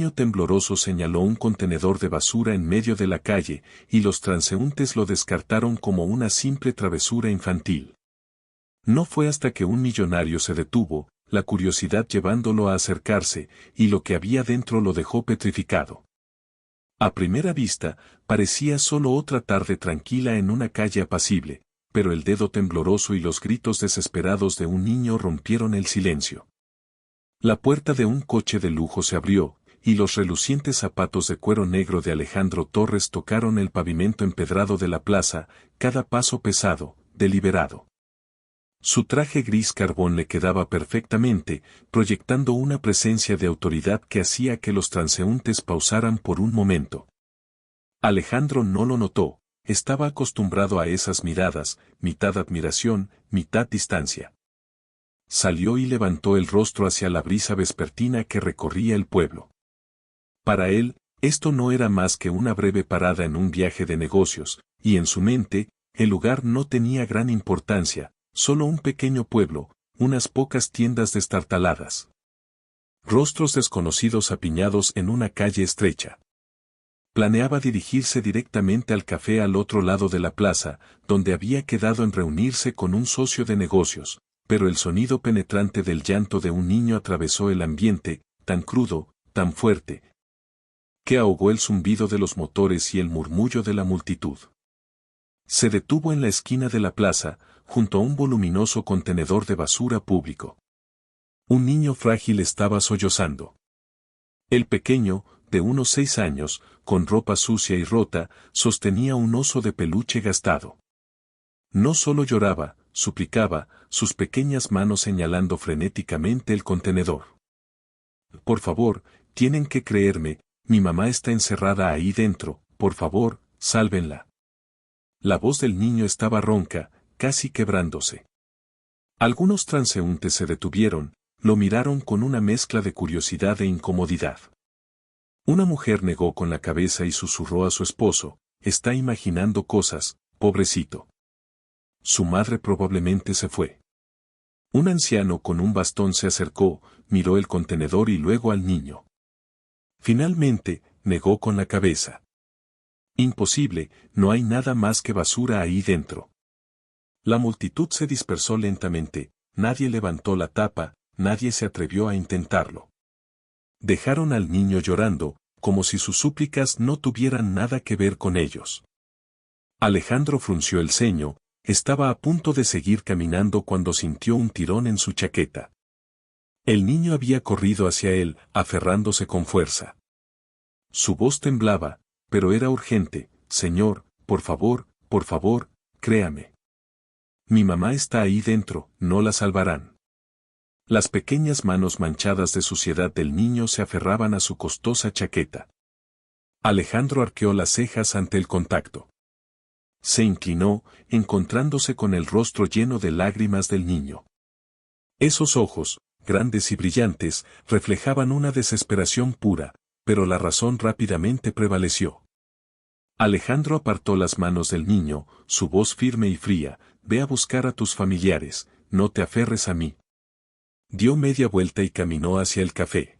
niño tembloroso señaló un contenedor de basura en medio de la calle, y los transeúntes lo descartaron como una simple travesura infantil. No fue hasta que un millonario se detuvo, la curiosidad llevándolo a acercarse, y lo que había dentro lo dejó petrificado. A primera vista, parecía solo otra tarde tranquila en una calle apacible, pero el dedo tembloroso y los gritos desesperados de un niño rompieron el silencio. La puerta de un coche de lujo se abrió, y los relucientes zapatos de cuero negro de Alejandro Torres tocaron el pavimento empedrado de la plaza, cada paso pesado, deliberado. Su traje gris carbón le quedaba perfectamente, proyectando una presencia de autoridad que hacía que los transeúntes pausaran por un momento. Alejandro no lo notó, estaba acostumbrado a esas miradas, mitad admiración, mitad distancia. Salió y levantó el rostro hacia la brisa vespertina que recorría el pueblo. Para él, esto no era más que una breve parada en un viaje de negocios, y en su mente, el lugar no tenía gran importancia, solo un pequeño pueblo, unas pocas tiendas destartaladas. Rostros desconocidos apiñados en una calle estrecha. Planeaba dirigirse directamente al café al otro lado de la plaza, donde había quedado en reunirse con un socio de negocios, pero el sonido penetrante del llanto de un niño atravesó el ambiente, tan crudo, tan fuerte, que ahogó el zumbido de los motores y el murmullo de la multitud. Se detuvo en la esquina de la plaza, junto a un voluminoso contenedor de basura público. Un niño frágil estaba sollozando. El pequeño, de unos 6 años, con ropa sucia y rota, sostenía un oso de peluche gastado. No solo lloraba, suplicaba, sus pequeñas manos señalando frenéticamente el contenedor. Por favor, tienen que creerme, mi mamá está encerrada ahí dentro, por favor, sálvenla. La voz del niño estaba ronca, casi quebrándose. Algunos transeúntes se detuvieron, lo miraron con una mezcla de curiosidad e incomodidad. Una mujer negó con la cabeza y susurró a su esposo, está imaginando cosas, pobrecito. Su madre probablemente se fue. Un anciano con un bastón se acercó, miró el contenedor y luego al niño. Finalmente, negó con la cabeza. Imposible, no hay nada más que basura ahí dentro. La multitud se dispersó lentamente, nadie levantó la tapa, nadie se atrevió a intentarlo. Dejaron al niño llorando, como si sus súplicas no tuvieran nada que ver con ellos. Alejandro frunció el ceño, estaba a punto de seguir caminando cuando sintió un tirón en su chaqueta. El niño había corrido hacia él, aferrándose con fuerza. Su voz temblaba, pero era urgente, señor, por favor, créame. Mi mamá está ahí dentro, no la salvarán. Las pequeñas manos manchadas de suciedad del niño se aferraban a su costosa chaqueta. Alejandro arqueó las cejas ante el contacto. Se inclinó, encontrándose con el rostro lleno de lágrimas del niño. Esos ojos, grandes y brillantes, reflejaban una desesperación pura, pero la razón rápidamente prevaleció. Alejandro apartó las manos del niño, su voz firme y fría, ve a buscar a tus familiares, no te aferres a mí. Dio media vuelta y caminó hacia el café.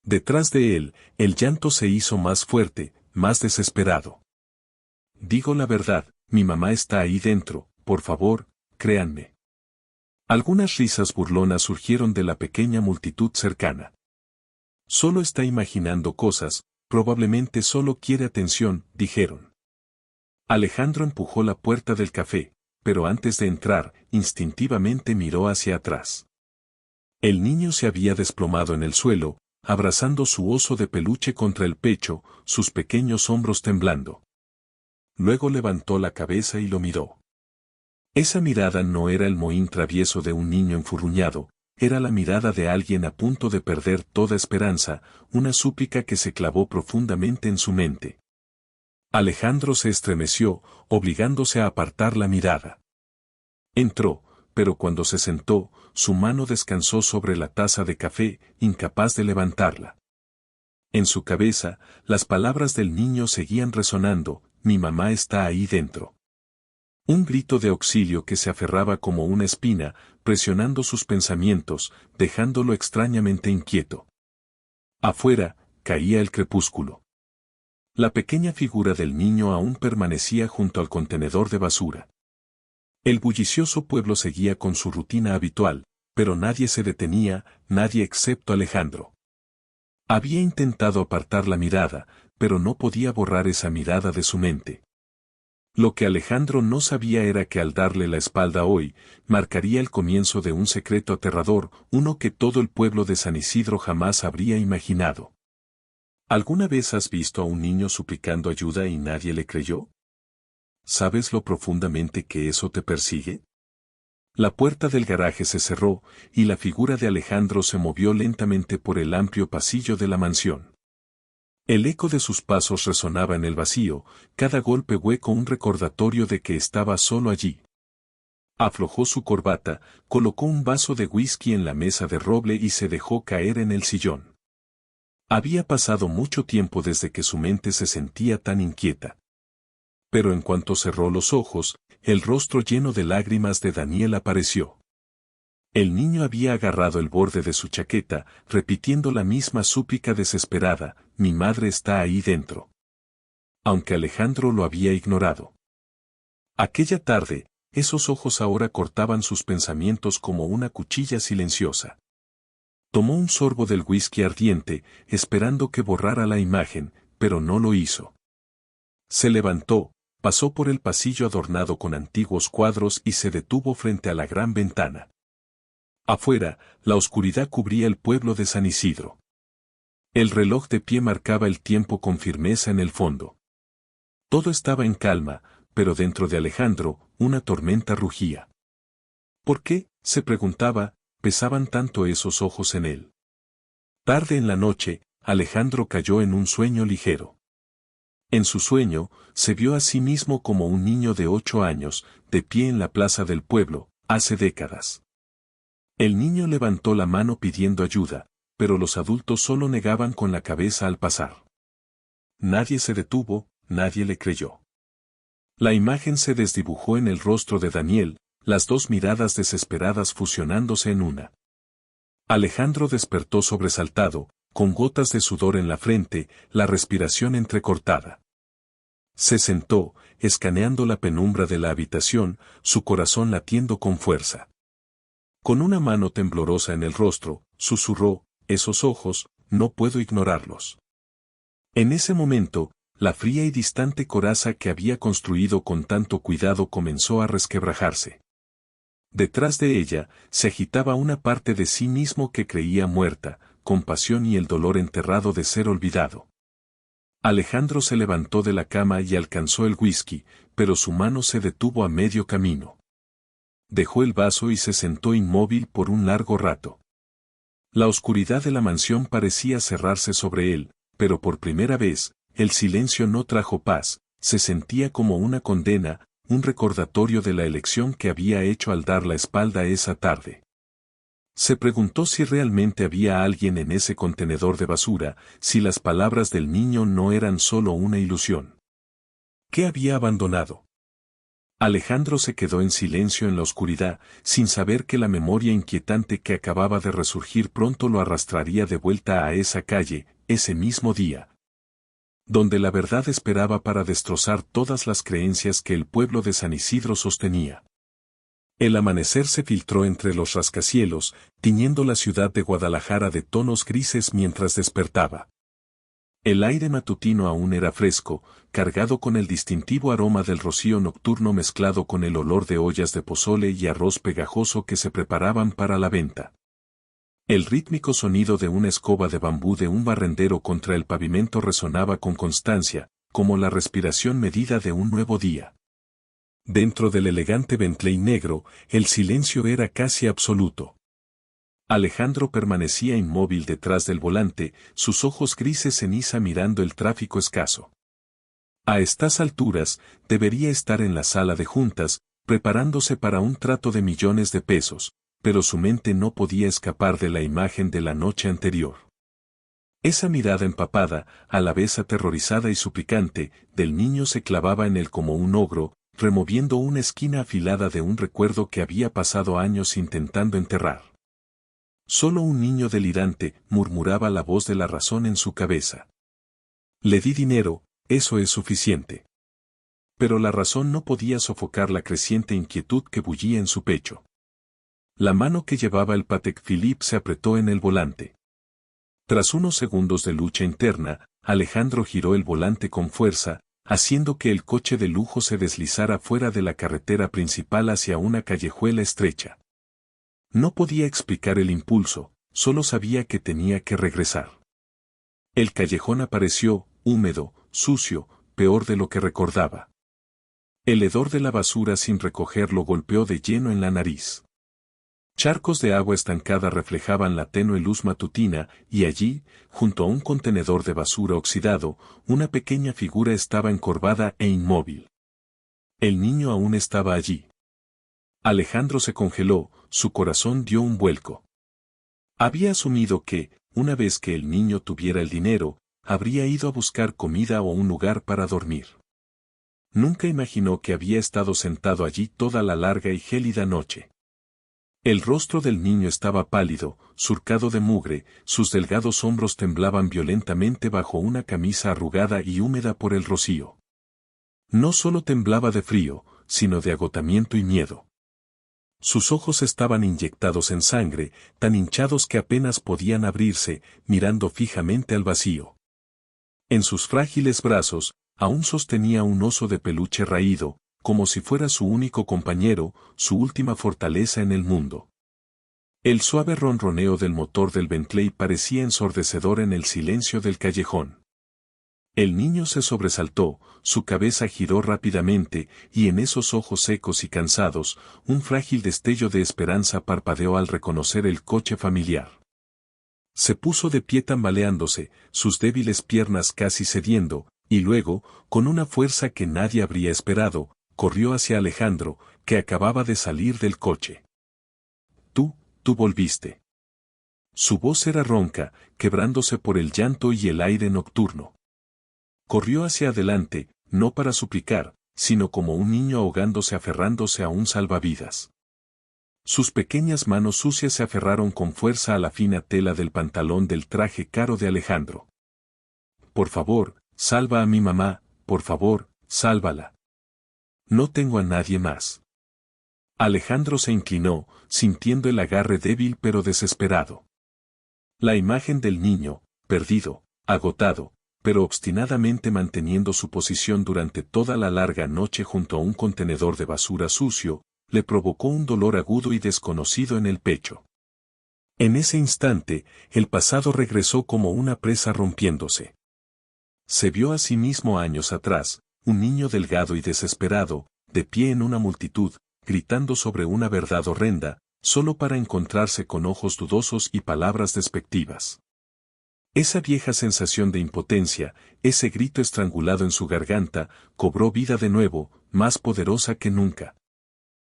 Detrás de él, el llanto se hizo más fuerte, más desesperado. Digo la verdad, mi mamá está ahí dentro, por favor, créanme. Algunas risas burlonas surgieron de la pequeña multitud cercana. Solo está imaginando cosas, probablemente solo quiere atención, dijeron. Alejandro empujó la puerta del café, pero antes de entrar, instintivamente miró hacia atrás. El niño se había desplomado en el suelo, abrazando su oso de peluche contra el pecho, sus pequeños hombros temblando. Luego levantó la cabeza y lo miró. Esa mirada no era el mohín travieso de un niño enfurruñado, era la mirada de alguien a punto de perder toda esperanza, una súplica que se clavó profundamente en su mente. Alejandro se estremeció, obligándose a apartar la mirada. Entró, pero cuando se sentó, su mano descansó sobre la taza de café, incapaz de levantarla. En su cabeza, las palabras del niño seguían resonando, mi mamá está ahí dentro. Un grito de auxilio que se aferraba como una espina, presionando sus pensamientos, dejándolo extrañamente inquieto. Afuera, caía el crepúsculo. La pequeña figura del niño aún permanecía junto al contenedor de basura. El bullicioso pueblo seguía con su rutina habitual, pero nadie se detenía, nadie excepto Alejandro. Había intentado apartar la mirada, pero no podía borrar esa mirada de su mente. Lo que Alejandro no sabía era que al darle la espalda hoy, marcaría el comienzo de un secreto aterrador, uno que todo el pueblo de San Isidro jamás habría imaginado. ¿Alguna vez has visto a un niño suplicando ayuda y nadie le creyó? ¿Sabes lo profundamente que eso te persigue? La puerta del garaje se cerró, y la figura de Alejandro se movió lentamente por el amplio pasillo de la mansión. El eco de sus pasos resonaba en el vacío, cada golpe hueco un recordatorio de que estaba solo allí. Aflojó su corbata, colocó un vaso de whisky en la mesa de roble y se dejó caer en el sillón. Había pasado mucho tiempo desde que su mente se sentía tan inquieta. Pero en cuanto cerró los ojos, el rostro lleno de lágrimas de Daniel apareció. El niño había agarrado el borde de su chaqueta, repitiendo la misma súplica desesperada: «Mi madre está ahí dentro». Aunque Alejandro lo había ignorado. Aquella tarde, esos ojos ahora cortaban sus pensamientos como una cuchilla silenciosa. Tomó un sorbo del whisky ardiente, esperando que borrara la imagen, pero no lo hizo. Se levantó, pasó por el pasillo adornado con antiguos cuadros y se detuvo frente a la gran ventana. Afuera, la oscuridad cubría el pueblo de San Isidro. El reloj de pie marcaba el tiempo con firmeza en el fondo. Todo estaba en calma, pero dentro de Alejandro, una tormenta rugía. ¿Por qué?, se preguntaba, pesaban tanto esos ojos en él. Tarde en la noche, Alejandro cayó en un sueño ligero. En su sueño, se vio a sí mismo como un niño de 8 años, de pie en la plaza del pueblo, hace décadas. El niño levantó la mano pidiendo ayuda, pero los adultos solo negaban con la cabeza al pasar. Nadie se detuvo, nadie le creyó. La imagen se desdibujó en el rostro de Daniel, las dos miradas desesperadas fusionándose en una. Alejandro despertó sobresaltado, con gotas de sudor en la frente, la respiración entrecortada. Se sentó, escaneando la penumbra de la habitación, su corazón latiendo con fuerza. Con una mano temblorosa en el rostro, susurró: «Esos ojos, no puedo ignorarlos». En ese momento, la fría y distante coraza que había construido con tanto cuidado comenzó a resquebrajarse. Detrás de ella, se agitaba una parte de sí mismo que creía muerta, con pasión y el dolor enterrado de ser olvidado. Alejandro se levantó de la cama y alcanzó el whisky, pero su mano se detuvo a medio camino. Dejó el vaso y se sentó inmóvil por un largo rato. La oscuridad de la mansión parecía cerrarse sobre él, pero por primera vez, el silencio no trajo paz, se sentía como una condena, un recordatorio de la elección que había hecho al dar la espalda esa tarde. Se preguntó si realmente había alguien en ese contenedor de basura, si las palabras del niño no eran solo una ilusión. ¿Qué había abandonado? Alejandro se quedó en silencio en la oscuridad, sin saber que la memoria inquietante que acababa de resurgir pronto lo arrastraría de vuelta a esa calle, ese mismo día, donde la verdad esperaba para destrozar todas las creencias que el pueblo de San Isidro sostenía. El amanecer se filtró entre los rascacielos, tiñendo la ciudad de Guadalajara de tonos grises mientras despertaba. El aire matutino aún era fresco, cargado con el distintivo aroma del rocío nocturno mezclado con el olor de ollas de pozole y arroz pegajoso que se preparaban para la venta. El rítmico sonido de una escoba de bambú de un barrendero contra el pavimento resonaba con constancia, como la respiración medida de un nuevo día. Dentro del elegante Bentley negro, el silencio era casi absoluto. Alejandro permanecía inmóvil detrás del volante, sus ojos grises ceniza mirando el tráfico escaso. A estas alturas, debería estar en la sala de juntas, preparándose para un trato de millones de pesos, pero su mente no podía escapar de la imagen de la noche anterior. Esa mirada empapada, a la vez aterrorizada y suplicante, del niño se clavaba en él como un ogro, removiendo una esquina afilada de un recuerdo que había pasado años intentando enterrar. Solo un niño delirante, murmuraba la voz de la razón en su cabeza. Le di dinero, eso es suficiente. Pero la razón no podía sofocar la creciente inquietud que bullía en su pecho. La mano que llevaba el Patek Philippe se apretó en el volante. Tras unos segundos de lucha interna, Alejandro giró el volante con fuerza, haciendo que el coche de lujo se deslizara fuera de la carretera principal hacia una callejuela estrecha. No podía explicar el impulso, solo sabía que tenía que regresar. El callejón apareció, húmedo, sucio, peor de lo que recordaba. El hedor de la basura sin recoger lo golpeó de lleno en la nariz. Charcos de agua estancada reflejaban la tenue luz matutina, y allí, junto a un contenedor de basura oxidado, una pequeña figura estaba encorvada e inmóvil. El niño aún estaba allí. Alejandro se congeló, su corazón dio un vuelco. Había asumido que, una vez que el niño tuviera el dinero, habría ido a buscar comida o un lugar para dormir. Nunca imaginó que había estado sentado allí toda la larga y gélida noche. El rostro del niño estaba pálido, surcado de mugre, sus delgados hombros temblaban violentamente bajo una camisa arrugada y húmeda por el rocío. No solo temblaba de frío, sino de agotamiento y miedo. Sus ojos estaban inyectados en sangre, tan hinchados que apenas podían abrirse, mirando fijamente al vacío. En sus frágiles brazos, aún sostenía un oso de peluche raído, como si fuera su único compañero, su última fortaleza en el mundo. El suave ronroneo del motor del Bentley parecía ensordecedor en el silencio del callejón. El niño se sobresaltó, su cabeza giró rápidamente, y en esos ojos secos y cansados, un frágil destello de esperanza parpadeó al reconocer el coche familiar. Se puso de pie tambaleándose, sus débiles piernas casi cediendo, y luego, con una fuerza que nadie habría esperado, corrió hacia Alejandro, que acababa de salir del coche. Tú volviste. Su voz era ronca, quebrándose por el llanto y el aire nocturno. Corrió hacia adelante, no para suplicar, sino como un niño ahogándose aferrándose a un salvavidas. Sus pequeñas manos sucias se aferraron con fuerza a la fina tela del pantalón del traje caro de Alejandro. Por favor, salva a mi mamá, por favor, sálvala. No tengo a nadie más. Alejandro se inclinó, sintiendo el agarre débil pero desesperado. La imagen del niño, perdido, agotado, pero obstinadamente manteniendo su posición durante toda la larga noche junto a un contenedor de basura sucio, le provocó un dolor agudo y desconocido en el pecho. En ese instante, el pasado regresó como una presa rompiéndose. Se vio a sí mismo años atrás, un niño delgado y desesperado, de pie en una multitud, gritando sobre una verdad horrenda, solo para encontrarse con ojos dudosos y palabras despectivas. Esa vieja sensación de impotencia, ese grito estrangulado en su garganta, cobró vida de nuevo, más poderosa que nunca.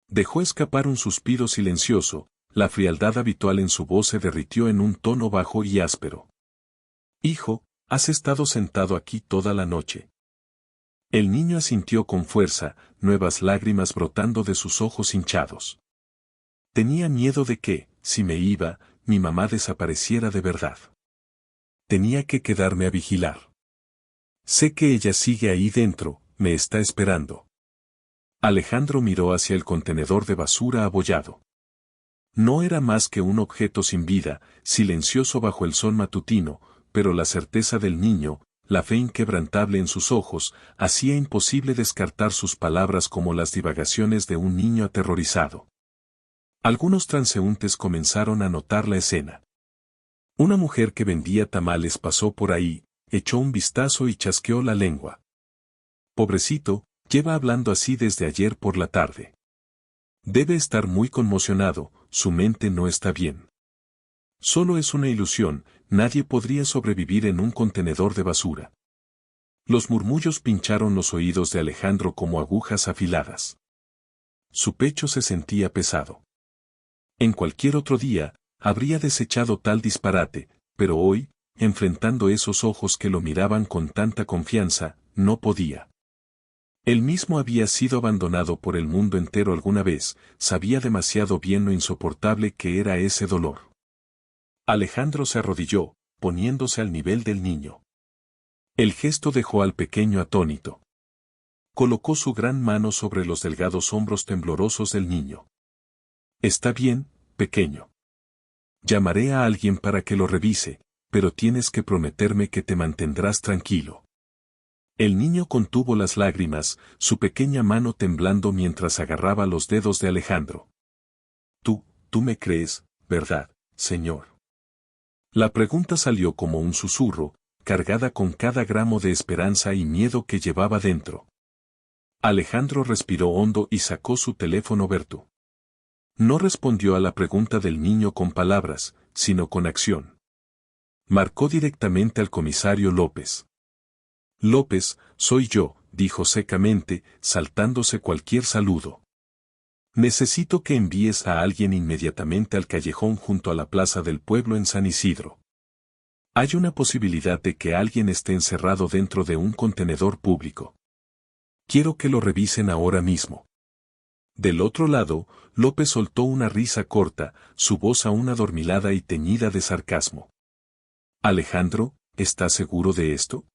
Dejó escapar un suspiro silencioso, la frialdad habitual en su voz se derritió en un tono bajo y áspero. Hijo, has estado sentado aquí toda la noche. El niño asintió con fuerza, nuevas lágrimas brotando de sus ojos hinchados. Tenía miedo de que, si me iba, mi mamá desapareciera de verdad. Tenía que quedarme a vigilar. Sé que ella sigue ahí dentro, me está esperando. Alejandro miró hacia el contenedor de basura abollado. No era más que un objeto sin vida, silencioso bajo el sol matutino, pero la certeza del niño, la fe inquebrantable en sus ojos, hacía imposible descartar sus palabras como las divagaciones de un niño aterrorizado. Algunos transeúntes comenzaron a notar la escena. Una mujer que vendía tamales pasó por ahí, echó un vistazo y chasqueó la lengua. Pobrecito, lleva hablando así desde ayer por la tarde. Debe estar muy conmocionado, su mente no está bien. Solo es una ilusión, nadie podría sobrevivir en un contenedor de basura. Los murmullos pincharon los oídos de Alejandro como agujas afiladas. Su pecho se sentía pesado. En cualquier otro día, habría desechado tal disparate, pero hoy, enfrentando esos ojos que lo miraban con tanta confianza, no podía. Él mismo había sido abandonado por el mundo entero alguna vez, sabía demasiado bien lo insoportable que era ese dolor. Alejandro se arrodilló, poniéndose al nivel del niño. El gesto dejó al pequeño atónito. Colocó su gran mano sobre los delgados hombros temblorosos del niño. Está bien, pequeño. Llamaré a alguien para que lo revise, pero tienes que prometerme que te mantendrás tranquilo. El niño contuvo las lágrimas, su pequeña mano temblando mientras agarraba los dedos de Alejandro. Tú me crees, ¿verdad, señor? La pregunta salió como un susurro, cargada con cada gramo de esperanza y miedo que llevaba dentro. Alejandro respiró hondo y sacó su teléfono Bertu. No respondió a la pregunta del niño con palabras, sino con acción. Marcó directamente al comisario López. López, soy yo, dijo secamente, saltándose cualquier saludo. Necesito que envíes a alguien inmediatamente al callejón junto a la plaza del pueblo en San Isidro. Hay una posibilidad de que alguien esté encerrado dentro de un contenedor público. Quiero que lo revisen ahora mismo. Del otro lado, López soltó una risa corta, su voz aún adormilada y teñida de sarcasmo. Alejandro, ¿estás seguro de esto?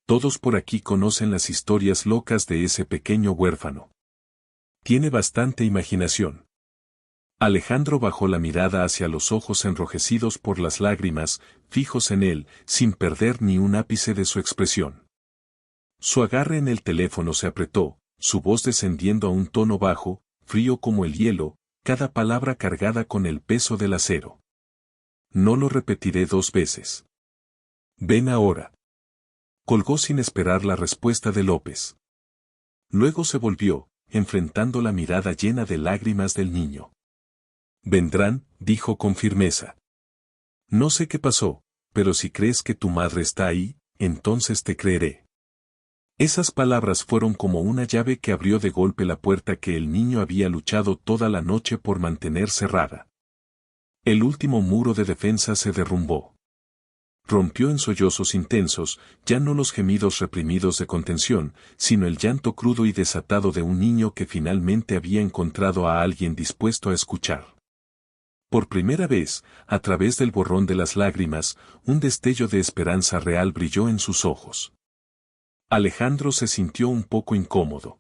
Todos por aquí conocen las historias locas de ese pequeño huérfano. Tiene bastante imaginación. Alejandro bajó la mirada hacia los ojos enrojecidos por las lágrimas, fijos en él, sin perder ni un ápice de su expresión. Su agarre en el teléfono se apretó, su voz descendiendo a un tono bajo, frío como el hielo, cada palabra cargada con el peso del acero. No lo repetiré 2 veces. Ven ahora. Colgó sin esperar la respuesta de López. Luego se volvió, enfrentando la mirada llena de lágrimas del niño. Vendrán, dijo con firmeza. No sé qué pasó, pero si crees que tu madre está ahí, entonces te creeré. Esas palabras fueron como una llave que abrió de golpe la puerta que el niño había luchado toda la noche por mantener cerrada. El último muro de defensa se derrumbó. Rompió en sollozos intensos, ya no los gemidos reprimidos de contención, sino el llanto crudo y desatado de un niño que finalmente había encontrado a alguien dispuesto a escuchar. Por primera vez, a través del borrón de las lágrimas, un destello de esperanza real brilló en sus ojos. Alejandro se sintió un poco incómodo.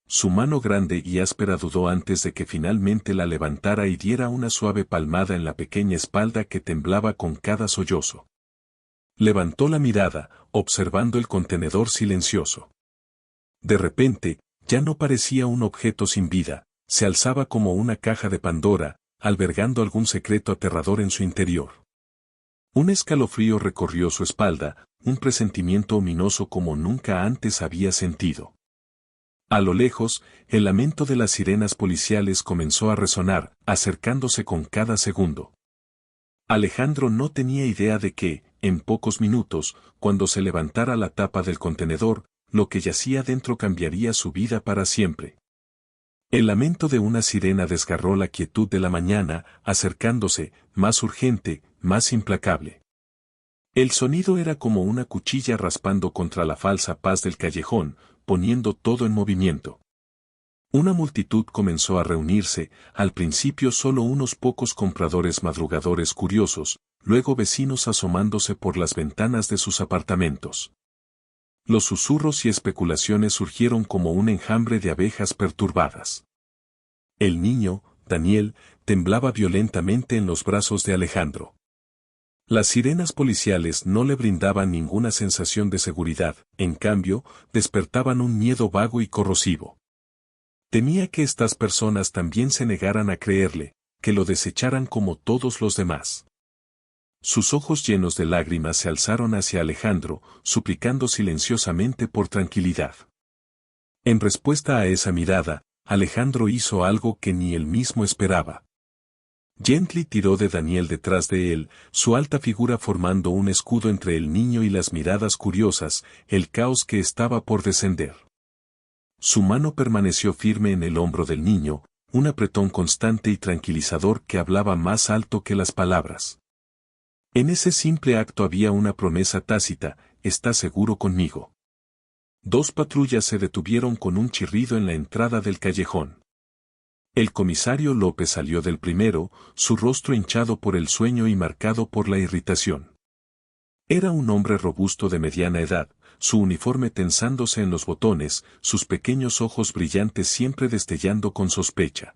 Su mano grande y áspera dudó antes de que finalmente la levantara y diera una suave palmada en la pequeña espalda que temblaba con cada sollozo. Levantó la mirada, observando el contenedor silencioso. De repente, ya no parecía un objeto sin vida, se alzaba como una caja de Pandora, albergando algún secreto aterrador en su interior. Un escalofrío recorrió su espalda, un presentimiento ominoso como nunca antes había sentido. A lo lejos, el lamento de las sirenas policiales comenzó a resonar, acercándose con cada segundo. Alejandro no tenía idea de que, en pocos minutos, cuando se levantara la tapa del contenedor, lo que yacía dentro cambiaría su vida para siempre. El lamento de una sirena desgarró la quietud de la mañana, acercándose, más urgente, más implacable. El sonido era como una cuchilla raspando contra la falsa paz del callejón, poniendo todo en movimiento. Una multitud comenzó a reunirse, al principio solo unos pocos compradores madrugadores curiosos, luego vecinos asomándose por las ventanas de sus apartamentos. Los susurros y especulaciones surgieron como un enjambre de abejas perturbadas. El niño, Daniel, temblaba violentamente en los brazos de Alejandro. Las sirenas policiales no le brindaban ninguna sensación de seguridad, en cambio, despertaban un miedo vago y corrosivo. Temía que estas personas también se negaran a creerle, que lo desecharan como todos los demás. Sus ojos llenos de lágrimas se alzaron hacia Alejandro, suplicando silenciosamente por tranquilidad. En respuesta a esa mirada, Alejandro hizo algo que ni él mismo esperaba. Gently tiró de Daniel detrás de él, su alta figura formando un escudo entre el niño y las miradas curiosas, el caos que estaba por descender. Su mano permaneció firme en el hombro del niño, un apretón constante y tranquilizador que hablaba más alto que las palabras. En ese simple acto había una promesa tácita: ¿estás seguro conmigo? 2 patrullas se detuvieron con un chirrido en la entrada del callejón. El comisario López salió del primero, su rostro hinchado por el sueño y marcado por la irritación. Era un hombre robusto de mediana edad, su uniforme tensándose en los botones, sus pequeños ojos brillantes siempre destellando con sospecha.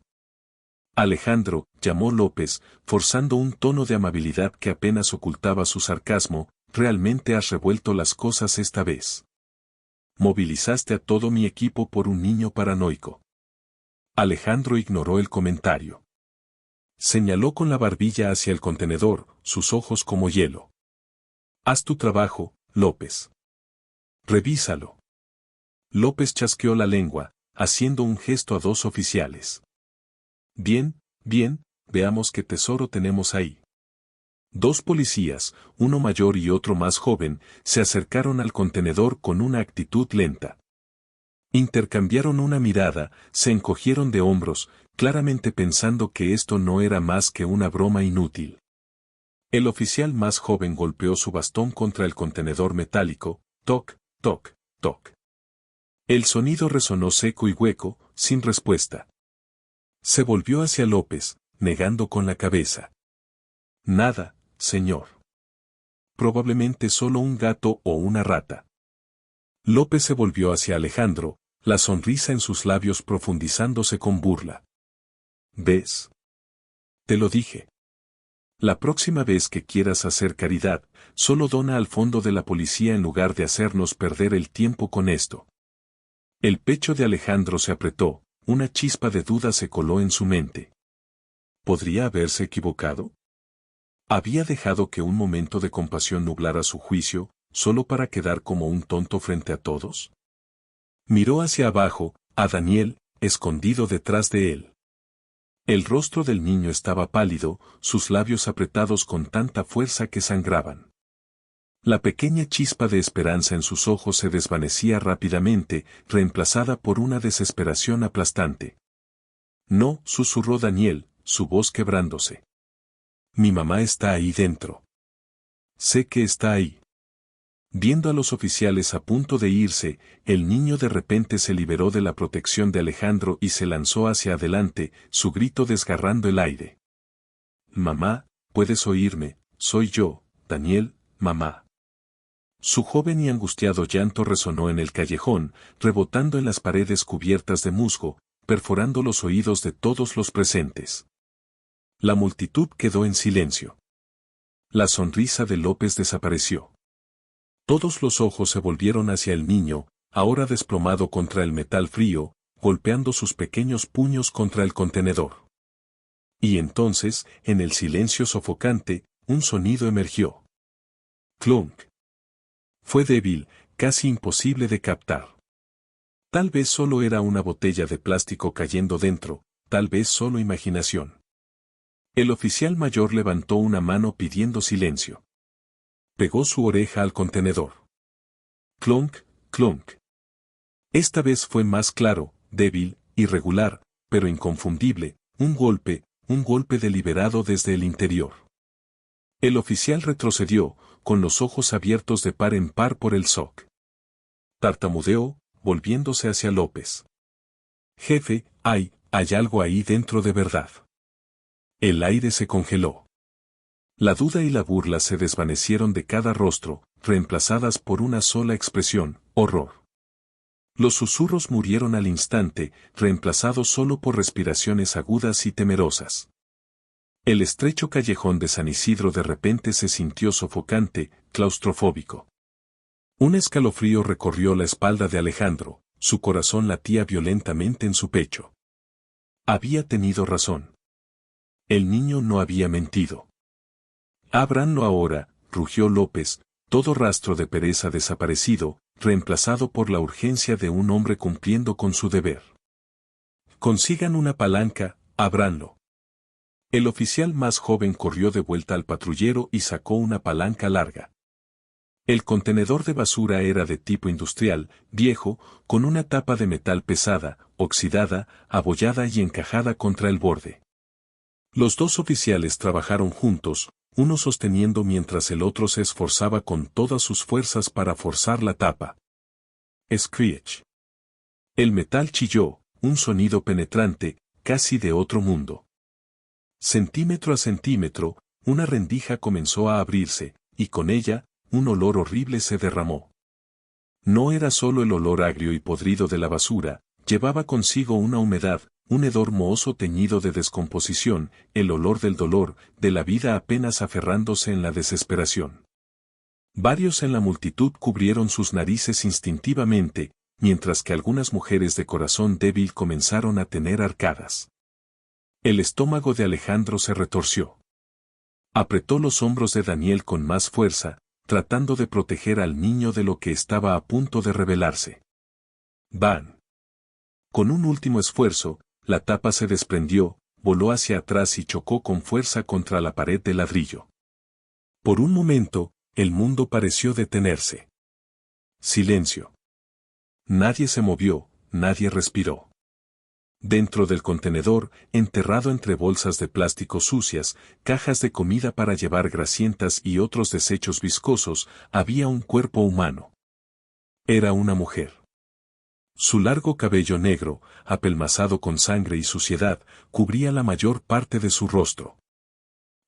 Alejandro, llamó López, forzando un tono de amabilidad que apenas ocultaba su sarcasmo, realmente has revuelto las cosas esta vez. Movilizaste a todo mi equipo por un niño paranoico. Alejandro ignoró el comentario. Señaló con la barbilla hacia el contenedor, sus ojos como hielo. Haz tu trabajo, López. Revísalo. López chasqueó la lengua, haciendo un gesto a dos oficiales. Bien, bien, veamos qué tesoro tenemos ahí. Dos policías, uno mayor y otro más joven, se acercaron al contenedor con una actitud lenta. Intercambiaron una mirada, se encogieron de hombros, claramente pensando que esto no era más que una broma inútil. El oficial más joven golpeó su bastón contra el contenedor metálico, toc, toc, toc. El sonido resonó seco y hueco, sin respuesta. Se volvió hacia López, negando con la cabeza. Nada, señor. Probablemente solo un gato o una rata. López se volvió hacia Alejandro, la sonrisa en sus labios profundizándose con burla. ¿Ves? Te lo dije. La próxima vez que quieras hacer caridad, solo dona al fondo de la policía en lugar de hacernos perder el tiempo con esto. El pecho de Alejandro se apretó, una chispa de duda se coló en su mente. ¿Podría haberse equivocado? ¿Había dejado que un momento de compasión nublara su juicio, solo para quedar como un tonto frente a todos? Miró hacia abajo, a Daniel, escondido detrás de él. El rostro del niño estaba pálido, sus labios apretados con tanta fuerza que sangraban. La pequeña chispa de esperanza en sus ojos se desvanecía rápidamente, reemplazada por una desesperación aplastante. No, susurró Daniel, su voz quebrándose. Mi mamá está ahí dentro. Sé que está ahí. Viendo a los oficiales a punto de irse, el niño de repente se liberó de la protección de Alejandro y se lanzó hacia adelante, su grito desgarrando el aire. Mamá, puedes oírme, soy yo, Daniel, mamá. Su joven y angustiado llanto resonó en el callejón, rebotando en las paredes cubiertas de musgo, perforando los oídos de todos los presentes. La multitud quedó en silencio. La sonrisa de López desapareció. Todos los ojos se volvieron hacia el niño, ahora desplomado contra el metal frío, golpeando sus pequeños puños contra el contenedor. Y entonces, en el silencio sofocante, un sonido emergió. Clunk. Fue débil, casi imposible de captar. Tal vez solo era una botella de plástico cayendo dentro, tal vez solo imaginación. El oficial mayor levantó una mano pidiendo silencio. Pegó su oreja al contenedor. Clonk, clonk. Esta vez fue más claro, débil, irregular, pero inconfundible, un golpe deliberado desde el interior. El oficial retrocedió, con los ojos abiertos de par en par por el shock. Tartamudeó, volviéndose hacia López. Jefe, hay algo ahí dentro de verdad. El aire se congeló. La duda y la burla se desvanecieron de cada rostro, reemplazadas por una sola expresión, horror. Los susurros murieron al instante, reemplazados solo por respiraciones agudas y temerosas. El estrecho callejón de San Isidro de repente se sintió sofocante, claustrofóbico. Un escalofrío recorrió la espalda de Alejandro, su corazón latía violentamente en su pecho. Había tenido razón. El niño no había mentido. Ábranlo ahora, rugió López, todo rastro de pereza desaparecido, reemplazado por la urgencia de un hombre cumpliendo con su deber. Consigan una palanca, ábranlo. El oficial más joven corrió de vuelta al patrullero y sacó una palanca larga. El contenedor de basura era de tipo industrial, viejo, con una tapa de metal pesada, oxidada, abollada y encajada contra el borde. Los dos oficiales trabajaron juntos, uno sosteniendo mientras el otro se esforzaba con todas sus fuerzas para forzar la tapa. Screech. El metal chilló, un sonido penetrante, casi de otro mundo. Centímetro a centímetro, una rendija comenzó a abrirse, y con ella, un olor horrible se derramó. No era solo el olor agrio y podrido de la basura, llevaba consigo una humedad, un hedor mohoso teñido de descomposición, el olor del dolor, de la vida apenas aferrándose en la desesperación. Varios en la multitud cubrieron sus narices instintivamente, mientras que algunas mujeres de corazón débil comenzaron a tener arcadas. El estómago de Alejandro se retorció. Apretó los hombros de Daniel con más fuerza, tratando de proteger al niño de lo que estaba a punto de revelarse. ¡Bam! Con un último esfuerzo, la tapa se desprendió, voló hacia atrás y chocó con fuerza contra la pared de ladrillo. Por un momento, el mundo pareció detenerse. Silencio. Nadie se movió, nadie respiró. Dentro del contenedor, enterrado entre bolsas de plástico sucias, cajas de comida para llevar grasientas y otros desechos viscosos, había un cuerpo humano. Era una mujer. Su largo cabello negro, apelmazado con sangre y suciedad, cubría la mayor parte de su rostro.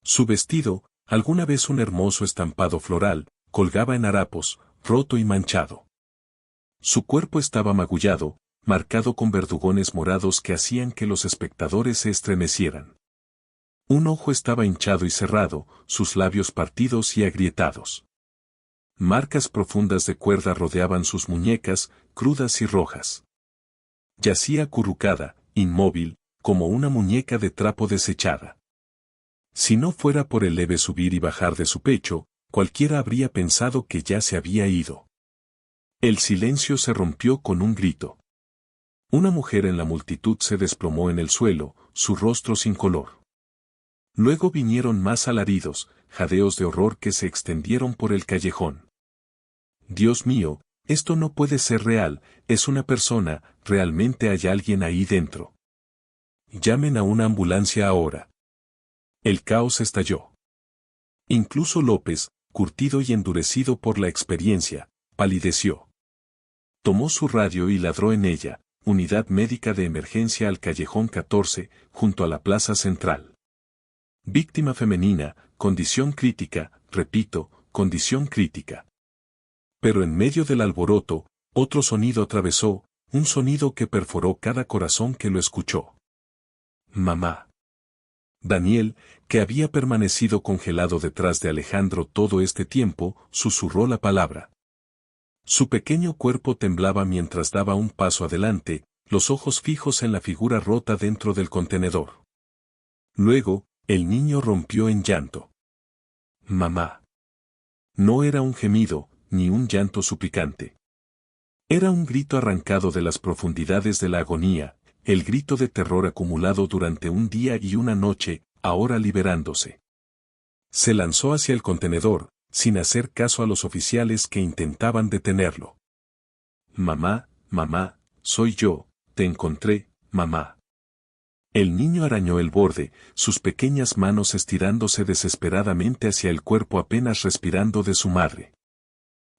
Su vestido, alguna vez un hermoso estampado floral, colgaba en harapos, roto y manchado. Su cuerpo estaba magullado, marcado con verdugones morados que hacían que los espectadores se estremecieran. Un ojo estaba hinchado y cerrado, sus labios partidos y agrietados. Marcas profundas de cuerda rodeaban sus muñecas, crudas y rojas. Yacía acurrucada, inmóvil, como una muñeca de trapo desechada. Si no fuera por el leve subir y bajar de su pecho, cualquiera habría pensado que ya se había ido. El silencio se rompió con un grito. Una mujer en la multitud se desplomó en el suelo, su rostro sin color. Luego vinieron más alaridos, jadeos de horror que se extendieron por el callejón. Dios mío, esto no puede ser real, es una persona, realmente hay alguien ahí dentro. Llamen a una ambulancia ahora. El caos estalló. Incluso López, curtido y endurecido por la experiencia, palideció. Tomó su radio y ladró en ella, Unidad Médica de Emergencia al Callejón 14, junto a la Plaza Central. Víctima femenina, condición crítica, repito, condición crítica. Pero en medio del alboroto, otro sonido atravesó, un sonido que perforó cada corazón que lo escuchó. Mamá. Daniel, que había permanecido congelado detrás de Alejandro todo este tiempo, susurró la palabra. Su pequeño cuerpo temblaba mientras daba un paso adelante, los ojos fijos en la figura rota dentro del contenedor. Luego, el niño rompió en llanto. Mamá. No era un gemido, ni un llanto suplicante. Era un grito arrancado de las profundidades de la agonía, el grito de terror acumulado durante un día y una noche, ahora liberándose. Se lanzó hacia el contenedor, sin hacer caso a los oficiales que intentaban detenerlo. Mamá, mamá, soy yo, te encontré, mamá. El niño arañó el borde, sus pequeñas manos estirándose desesperadamente hacia el cuerpo apenas respirando de su madre.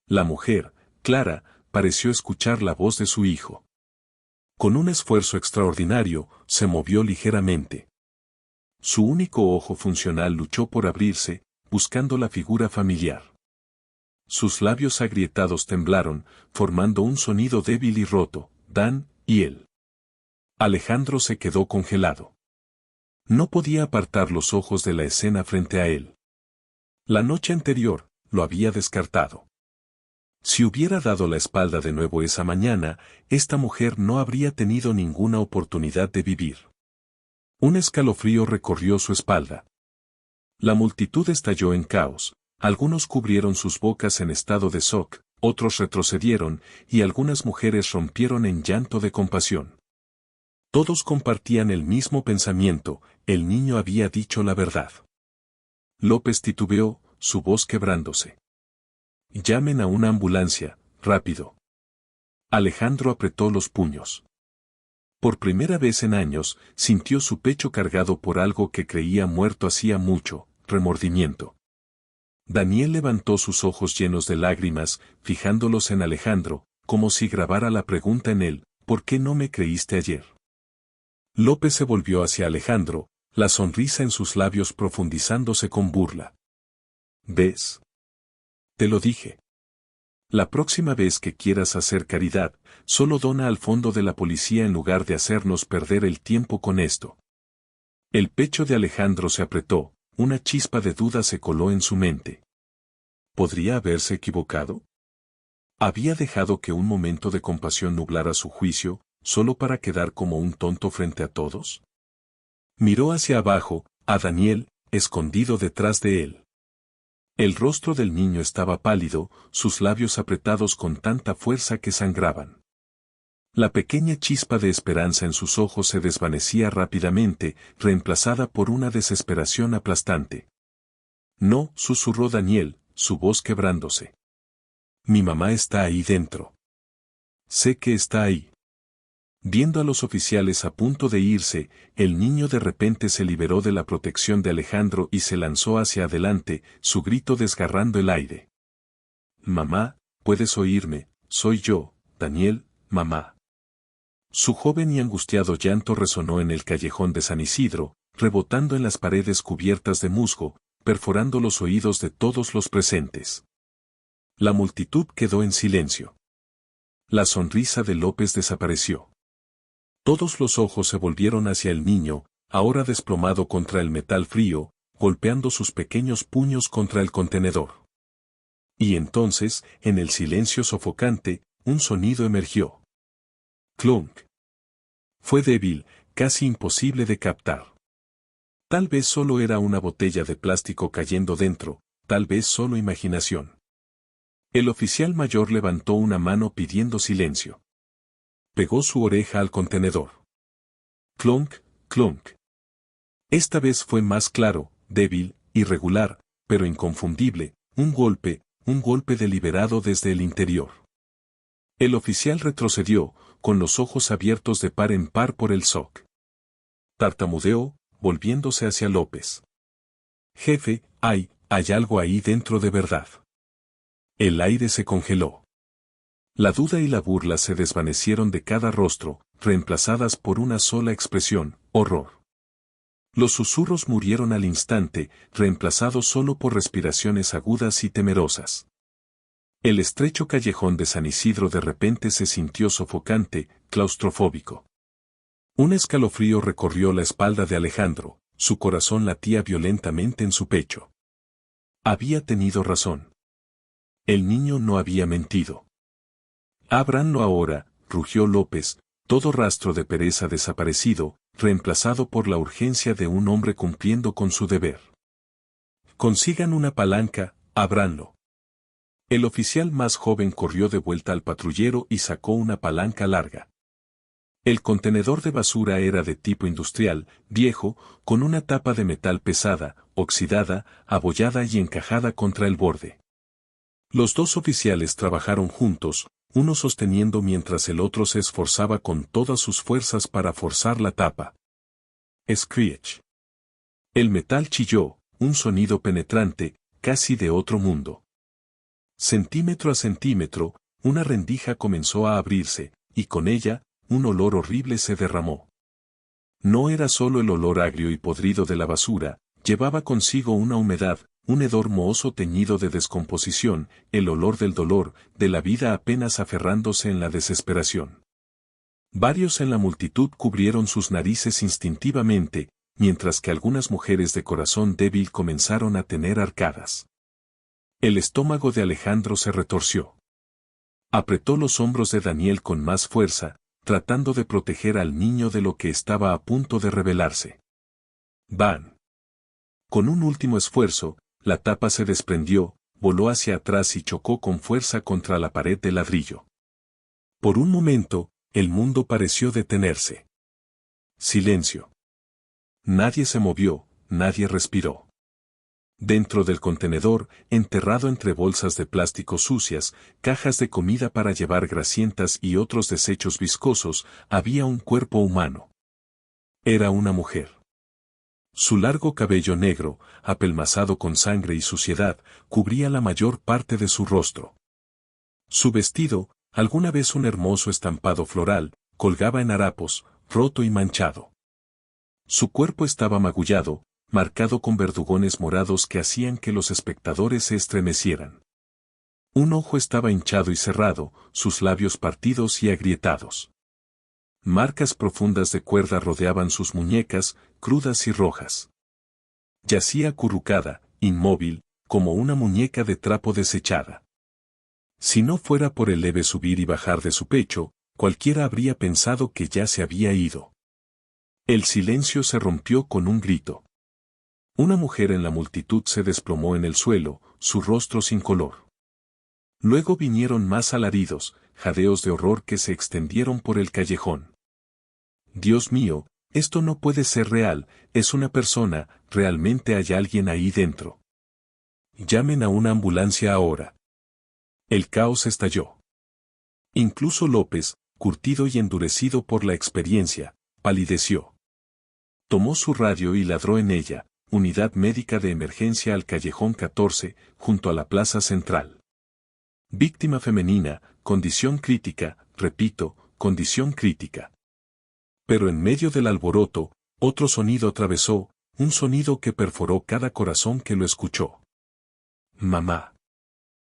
La mujer, Clara, pareció escuchar la voz de su hijo. Con un esfuerzo extraordinario, se movió ligeramente. Su único ojo funcional luchó por abrirse, buscando la figura familiar. Sus labios agrietados temblaron, formando un sonido débil y roto, Dan, y él. Alejandro se quedó congelado. No podía apartar los ojos de la escena frente a él. La noche anterior, lo había descartado. Si hubiera dado la espalda de nuevo esa mañana, esta mujer no habría tenido ninguna oportunidad de vivir. Un escalofrío recorrió su espalda. La multitud estalló en caos, algunos cubrieron sus bocas en estado de shock, otros retrocedieron, y algunas mujeres rompieron en llanto de compasión. Todos compartían el mismo pensamiento, el niño había dicho la verdad. López titubeó, su voz quebrándose. Llamen a una ambulancia, rápido. Alejandro apretó los puños. Por primera vez en años, sintió su pecho cargado por algo que creía muerto hacía mucho, remordimiento. Daniel levantó sus ojos llenos de lágrimas, fijándolos en Alejandro, como si grabara la pregunta en él, ¿por qué no me creíste ayer? López se volvió hacia Alejandro, la sonrisa en sus labios profundizándose con burla. ¿Ves? Te lo dije. La próxima vez que quieras hacer caridad, solo dona al fondo de la policía en lugar de hacernos perder el tiempo con esto. El pecho de Alejandro se apretó, una chispa de duda se coló en su mente. ¿Podría haberse equivocado? ¿Había dejado que un momento de compasión nublara su juicio, solo para quedar como un tonto frente a todos? Miró hacia abajo, a Daniel, escondido detrás de él. El rostro del niño estaba pálido, sus labios apretados con tanta fuerza que sangraban. La pequeña chispa de esperanza en sus ojos se desvanecía rápidamente, reemplazada por una desesperación aplastante. No, susurró Daniel, su voz quebrándose. Mi mamá está ahí dentro. Sé que está ahí. Viendo a los oficiales a punto de irse, el niño de repente se liberó de la protección de Alejandro y se lanzó hacia adelante, su grito desgarrando el aire. Mamá, puedes oírme, soy yo, Daniel, mamá. Su joven y angustiado llanto resonó en el callejón de San Isidro, rebotando en las paredes cubiertas de musgo, perforando los oídos de todos los presentes. La multitud quedó en silencio. La sonrisa de López desapareció. Todos los ojos se volvieron hacia el niño, ahora desplomado contra el metal frío, golpeando sus pequeños puños contra el contenedor. Y entonces, en el silencio sofocante, un sonido emergió. Clunk. Fue débil, casi imposible de captar. Tal vez solo era una botella de plástico cayendo dentro, tal vez solo imaginación. El oficial mayor levantó una mano pidiendo silencio. Pegó su oreja al contenedor. Clunk, clunk. Esta vez fue más claro, débil, irregular, pero inconfundible, un golpe deliberado desde el interior. El oficial retrocedió, con los ojos abiertos de par en par por el shock. Tartamudeó, volviéndose hacia López. Jefe, hay algo ahí dentro de verdad. El aire se congeló. La duda y la burla se desvanecieron de cada rostro, reemplazadas por una sola expresión, horror. Los susurros murieron al instante, reemplazados solo por respiraciones agudas y temerosas. El estrecho callejón de San Isidro de repente se sintió sofocante, claustrofóbico. Un escalofrío recorrió la espalda de Alejandro, su corazón latía violentamente en su pecho. Había tenido razón. El niño no había mentido. Ábranlo ahora, rugió López, todo rastro de pereza desaparecido, reemplazado por la urgencia de un hombre cumpliendo con su deber. Consigan una palanca, ábranlo. El oficial más joven corrió de vuelta al patrullero y sacó una palanca larga. El contenedor de basura era de tipo industrial, viejo, con una tapa de metal pesada, oxidada, abollada y encajada contra el borde. Los dos oficiales trabajaron juntos, uno sosteniendo mientras el otro se esforzaba con todas sus fuerzas para forzar la tapa. Screech. El metal chilló, un sonido penetrante, casi de otro mundo. Centímetro a centímetro, una rendija comenzó a abrirse, y con ella, un olor horrible se derramó. No era solo el olor agrio y podrido de la basura, llevaba consigo una humedad, un hedor mohoso teñido de descomposición, el olor del dolor, de la vida apenas aferrándose en la desesperación. Varios en la multitud cubrieron sus narices instintivamente, mientras que algunas mujeres de corazón débil comenzaron a tener arcadas. El estómago de Alejandro se retorció. Apretó los hombros de Daniel con más fuerza, tratando de proteger al niño de lo que estaba a punto de revelarse. ¡Van! Con un último esfuerzo, la tapa se desprendió, voló hacia atrás y chocó con fuerza contra la pared de ladrillo. Por un momento, el mundo pareció detenerse. Silencio. Nadie se movió, nadie respiró. Dentro del contenedor, enterrado entre bolsas de plástico sucias, cajas de comida para llevar grasientas y otros desechos viscosos, había un cuerpo humano. Era una mujer. Su largo cabello negro, apelmazado con sangre y suciedad, cubría la mayor parte de su rostro. Su vestido, alguna vez un hermoso estampado floral, colgaba en harapos, roto y manchado. Su cuerpo estaba magullado, marcado con verdugones morados que hacían que los espectadores se estremecieran. Un ojo estaba hinchado y cerrado, sus labios partidos y agrietados. Marcas profundas de cuerda rodeaban sus muñecas, crudas y rojas. Yacía acurrucada, inmóvil, como una muñeca de trapo desechada. Si no fuera por el leve subir y bajar de su pecho, cualquiera habría pensado que ya se había ido. El silencio se rompió con un grito. Una mujer en la multitud se desplomó en el suelo, su rostro sin color. Luego vinieron más alaridos, jadeos de horror que se extendieron por el callejón. Dios mío, esto no puede ser real, es una persona, realmente hay alguien ahí dentro. Llamen a una ambulancia ahora. El caos estalló. Incluso López, curtido y endurecido por la experiencia, palideció. Tomó su radio y ladró en ella, unidad médica de emergencia al callejón 14, junto a la plaza central. Víctima femenina, condición crítica, repito, condición crítica. Pero en medio del alboroto, otro sonido atravesó, un sonido que perforó cada corazón que lo escuchó. Mamá.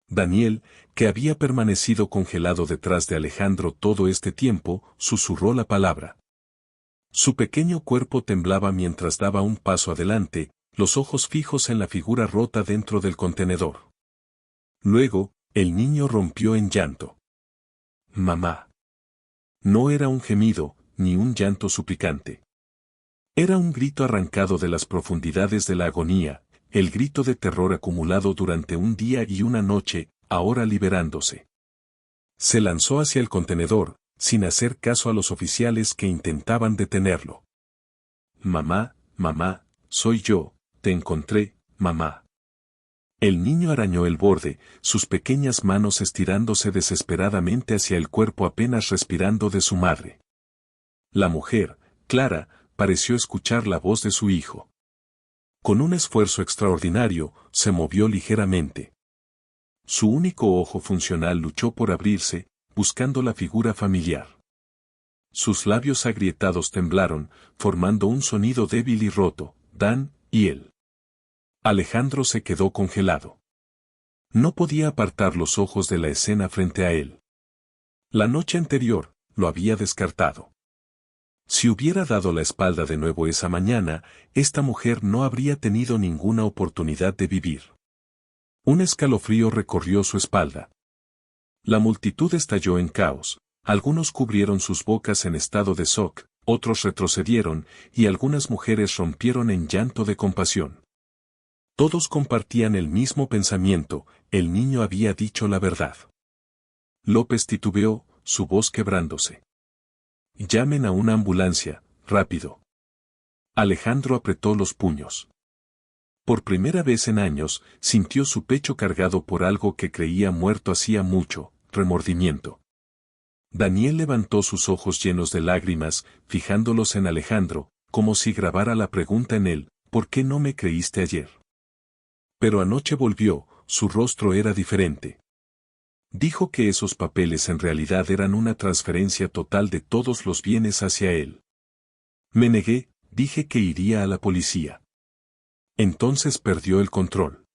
Daniel, que había permanecido congelado detrás de Alejandro todo este tiempo, susurró la palabra. Su pequeño cuerpo temblaba mientras daba un paso adelante, los ojos fijos en la figura rota dentro del contenedor. Luego, el niño rompió en llanto. Mamá. No era un gemido, ni un llanto suplicante. Era un grito arrancado de las profundidades de la agonía, el grito de terror acumulado durante un día y una noche, ahora liberándose. Se lanzó hacia el contenedor, sin hacer caso a los oficiales que intentaban detenerlo. Mamá, mamá, soy yo, te encontré, mamá. El niño arañó el borde, sus pequeñas manos estirándose desesperadamente hacia el cuerpo apenas respirando de su madre. La mujer, Clara, pareció escuchar la voz de su hijo. Con un esfuerzo extraordinario, se movió ligeramente. Su único ojo funcional luchó por abrirse, buscando la figura familiar. Sus labios agrietados temblaron, formando un sonido débil y roto, Dan, y él. Alejandro se quedó congelado. No podía apartar los ojos de la escena frente a él. La noche anterior, lo había descartado. Si hubiera dado la espalda de nuevo esa mañana, esta mujer no habría tenido ninguna oportunidad de vivir. Un escalofrío recorrió su espalda. La multitud estalló en caos, algunos cubrieron sus bocas en estado de shock, otros retrocedieron, y algunas mujeres rompieron en llanto de compasión. Todos compartían el mismo pensamiento, el niño había dicho la verdad. López titubeó, su voz quebrándose. Llamen a una ambulancia, rápido. Alejandro apretó los puños. Por primera vez en años, sintió su pecho cargado por algo que creía muerto hacía mucho, remordimiento. Daniel levantó sus ojos llenos de lágrimas, fijándolos en Alejandro, como si grabara la pregunta en él, ¿por qué no me creíste ayer? Pero anoche volvió, su rostro era diferente. Dijo que esos papeles en realidad eran una transferencia total de todos los bienes hacia él. Me negué, dije que iría a la policía. Entonces perdió el control.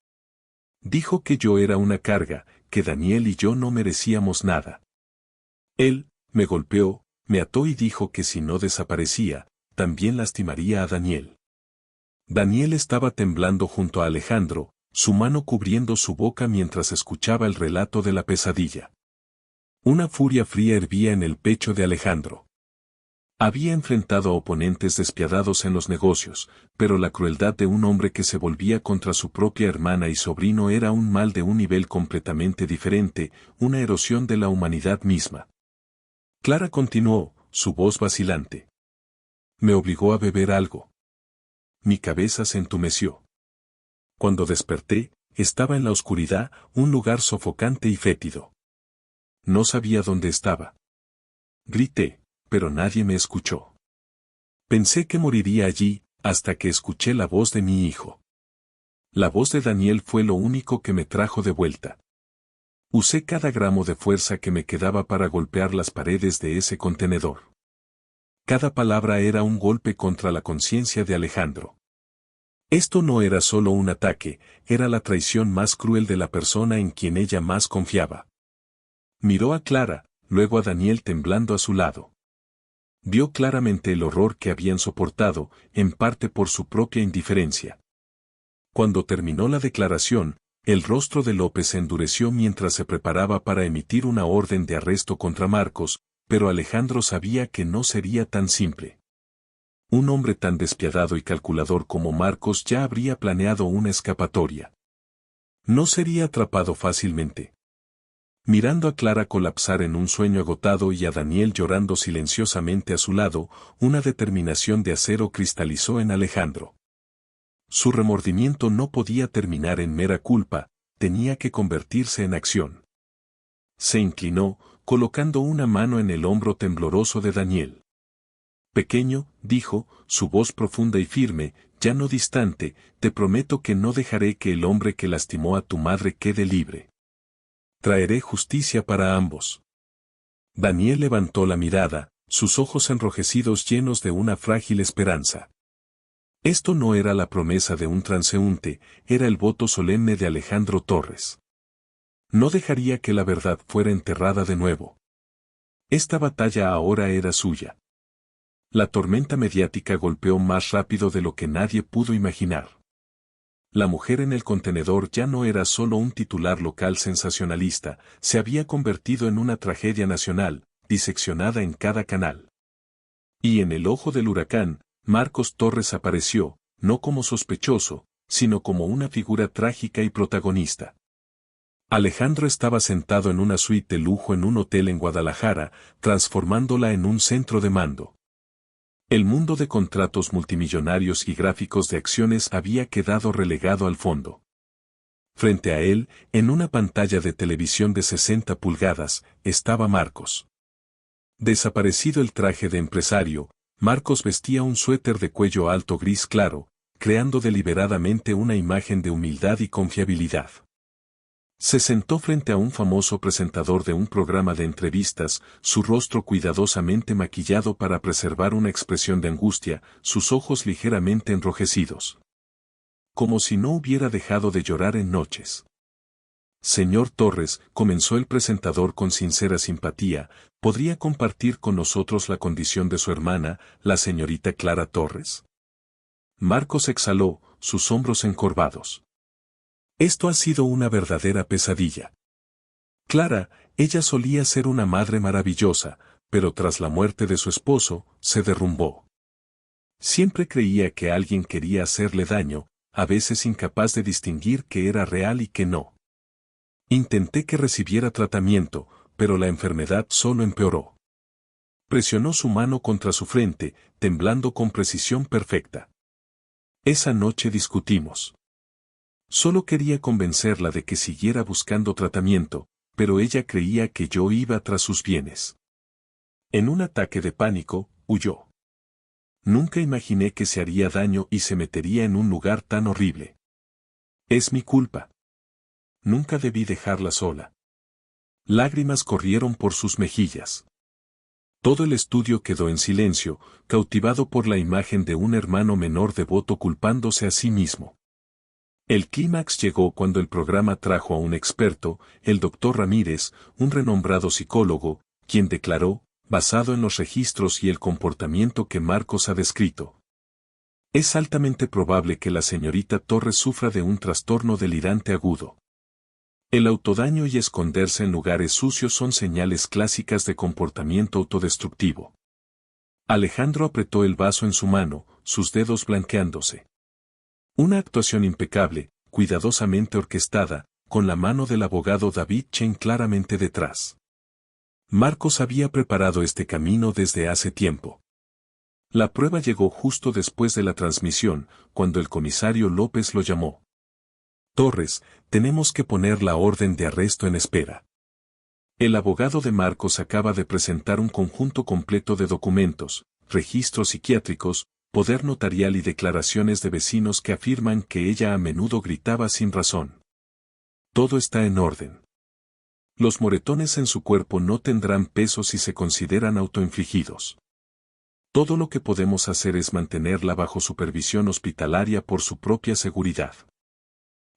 Dijo que yo era una carga, que Daniel y yo no merecíamos nada. Él, me golpeó, me ató y dijo que si no desaparecía, también lastimaría a Daniel. Daniel estaba temblando junto a Alejandro, su mano cubriendo su boca mientras escuchaba el relato de la pesadilla. Una furia fría hervía en el pecho de Alejandro. Había enfrentado a oponentes despiadados en los negocios, pero la crueldad de un hombre que se volvía contra su propia hermana y sobrino era un mal de un nivel completamente diferente, una erosión de la humanidad misma. Clara continuó, su voz vacilante. Me obligó a beber algo. Mi cabeza se entumeció. Cuando desperté, estaba en la oscuridad, un lugar sofocante y fétido. No sabía dónde estaba. Grité, pero nadie me escuchó. Pensé que moriría allí, hasta que escuché la voz de mi hijo. La voz de Daniel fue lo único que me trajo de vuelta. Usé cada gramo de fuerza que me quedaba para golpear las paredes de ese contenedor. Cada palabra era un golpe contra la conciencia de Alejandro. Esto no era solo un ataque, era la traición más cruel de la persona en quien ella más confiaba. Miró a Clara, luego a Daniel temblando a su lado. Vio claramente el horror que habían soportado, en parte por su propia indiferencia. Cuando terminó la declaración, el rostro de López se endureció mientras se preparaba para emitir una orden de arresto contra Marcos, pero Alejandro sabía que no sería tan simple. Un hombre tan despiadado y calculador como Marcos ya habría planeado una escapatoria. No sería atrapado fácilmente. Mirando a Clara colapsar en un sueño agotado y a Daniel llorando silenciosamente a su lado, una determinación de acero cristalizó en Alejandro. Su remordimiento no podía terminar en mera culpa, tenía que convertirse en acción. Se inclinó, colocando una mano en el hombro tembloroso de Daniel. Pequeño, dijo, su voz profunda y firme, ya no distante, te prometo que no dejaré que el hombre que lastimó a tu madre quede libre. Traeré justicia para ambos. Daniel levantó la mirada, sus ojos enrojecidos llenos de una frágil esperanza. Esto no era la promesa de un transeúnte, era el voto solemne de Alejandro Torres. No dejaría que la verdad fuera enterrada de nuevo. Esta batalla ahora era suya. La tormenta mediática golpeó más rápido de lo que nadie pudo imaginar. La mujer en el contenedor ya no era solo un titular local sensacionalista, se había convertido en una tragedia nacional, diseccionada en cada canal. Y en el ojo del huracán, Marcos Torres apareció, no como sospechoso, sino como una figura trágica y protagonista. Alejandro estaba sentado en una suite de lujo en un hotel en Guadalajara, transformándola en un centro de mando. El mundo de contratos multimillonarios y gráficos de acciones había quedado relegado al fondo. Frente a él, en una pantalla de televisión de 60 pulgadas, estaba Marcos. Desaparecido el traje de empresario, Marcos vestía un suéter de cuello alto gris claro, creando deliberadamente una imagen de humildad y confiabilidad. Se sentó frente a un famoso presentador de un programa de entrevistas, su rostro cuidadosamente maquillado para preservar una expresión de angustia, sus ojos ligeramente enrojecidos. Como si no hubiera dejado de llorar en noches. Señor Torres, comenzó el presentador con sincera simpatía, ¿podría compartir con nosotros la condición de su hermana, la señorita Clara Torres? Marcos exhaló, sus hombros encorvados. Esto ha sido una verdadera pesadilla. Clara, ella solía ser una madre maravillosa, pero tras la muerte de su esposo, se derrumbó. Siempre creía que alguien quería hacerle daño, a veces incapaz de distinguir qué era real y qué no. Intenté que recibiera tratamiento, pero la enfermedad solo empeoró. Presionó su mano contra su frente, temblando con precisión perfecta. Esa noche discutimos. Solo quería convencerla de que siguiera buscando tratamiento, pero ella creía que yo iba tras sus bienes. En un ataque de pánico, huyó. Nunca imaginé que se haría daño y se metería en un lugar tan horrible. Es mi culpa. Nunca debí dejarla sola. Lágrimas corrieron por sus mejillas. Todo el estudio quedó en silencio, cautivado por la imagen de un hermano menor devoto culpándose a sí mismo. El clímax llegó cuando el programa trajo a un experto, el doctor Ramírez, un renombrado psicólogo, quien declaró, basado en los registros y el comportamiento que Marcos ha descrito. Es altamente probable que la señorita Torres sufra de un trastorno delirante agudo. El autodaño y esconderse en lugares sucios son señales clásicas de comportamiento autodestructivo. Alejandro apretó el vaso en su mano, sus dedos blanqueándose. Una actuación impecable, cuidadosamente orquestada, con la mano del abogado David Chen claramente detrás. Marcos había preparado este camino desde hace tiempo. La prueba llegó justo después de la transmisión, cuando el comisario López lo llamó. Torres, tenemos que poner la orden de arresto en espera. El abogado de Marcos acaba de presentar un conjunto completo de documentos, registros psiquiátricos, poder notarial y declaraciones de vecinos que afirman que ella a menudo gritaba sin razón. Todo está en orden. Los moretones en su cuerpo no tendrán peso si se consideran autoinfligidos. Todo lo que podemos hacer es mantenerla bajo supervisión hospitalaria por su propia seguridad.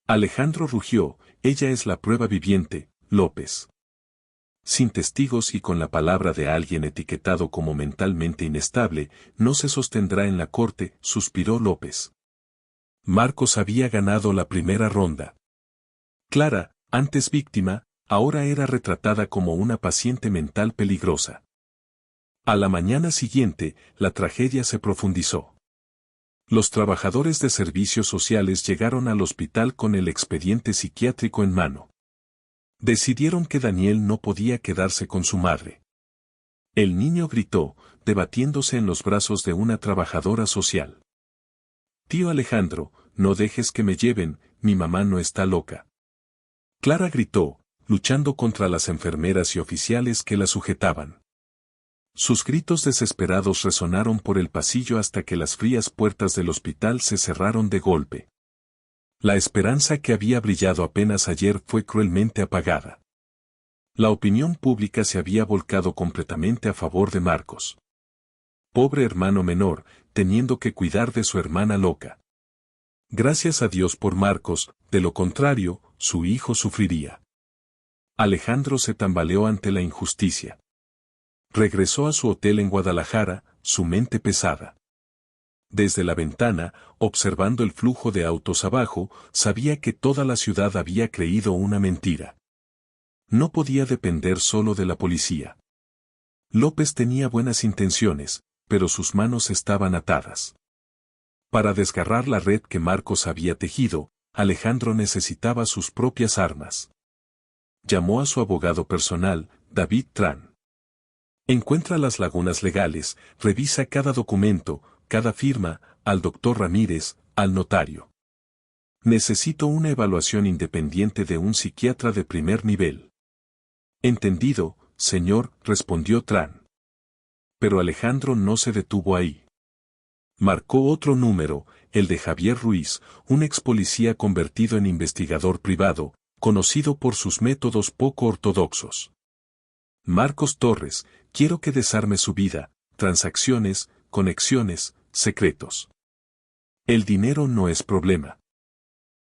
Alejandro rugió, ella es la prueba viviente, López. Sin testigos y con la palabra de alguien etiquetado como mentalmente inestable, no se sostendrá en la corte, suspiró López. Marcos había ganado la primera ronda. Clara, antes víctima, ahora era retratada como una paciente mental peligrosa. A la mañana siguiente, la tragedia se profundizó. Los trabajadores de servicios sociales llegaron al hospital con el expediente psiquiátrico en mano. Decidieron que Daniel no podía quedarse con su madre. El niño gritó, debatiéndose en los brazos de una trabajadora social. Tío Alejandro, no dejes que me lleven, mi mamá no está loca. Clara gritó, luchando contra las enfermeras y oficiales que la sujetaban. Sus gritos desesperados resonaron por el pasillo hasta que las frías puertas del hospital se cerraron de golpe. La esperanza que había brillado apenas ayer fue cruelmente apagada. La opinión pública se había volcado completamente a favor de Marcos. Pobre hermano menor, teniendo que cuidar de su hermana loca. Gracias a Dios por Marcos, de lo contrario, su hijo sufriría. Alejandro se tambaleó ante la injusticia. Regresó a su hotel en Guadalajara, su mente pesada. Desde la ventana, observando el flujo de autos abajo, sabía que toda la ciudad había creído una mentira. No podía depender solo de la policía. López tenía buenas intenciones, pero sus manos estaban atadas. Para desgarrar la red que Marcos había tejido, Alejandro necesitaba sus propias armas. Llamó a su abogado personal, David Tran. Encuentra las lagunas legales, revisa cada documento, cada firma, al doctor Ramírez, al notario. Necesito una evaluación independiente de un psiquiatra de primer nivel. Entendido, señor, respondió Tran. Pero Alejandro no se detuvo ahí. Marcó otro número, el de Javier Ruiz, un ex policía convertido en investigador privado, conocido por sus métodos poco ortodoxos. Marcos Torres, quiero que desarme su vida, transacciones, conexiones, secretos. El dinero no es problema.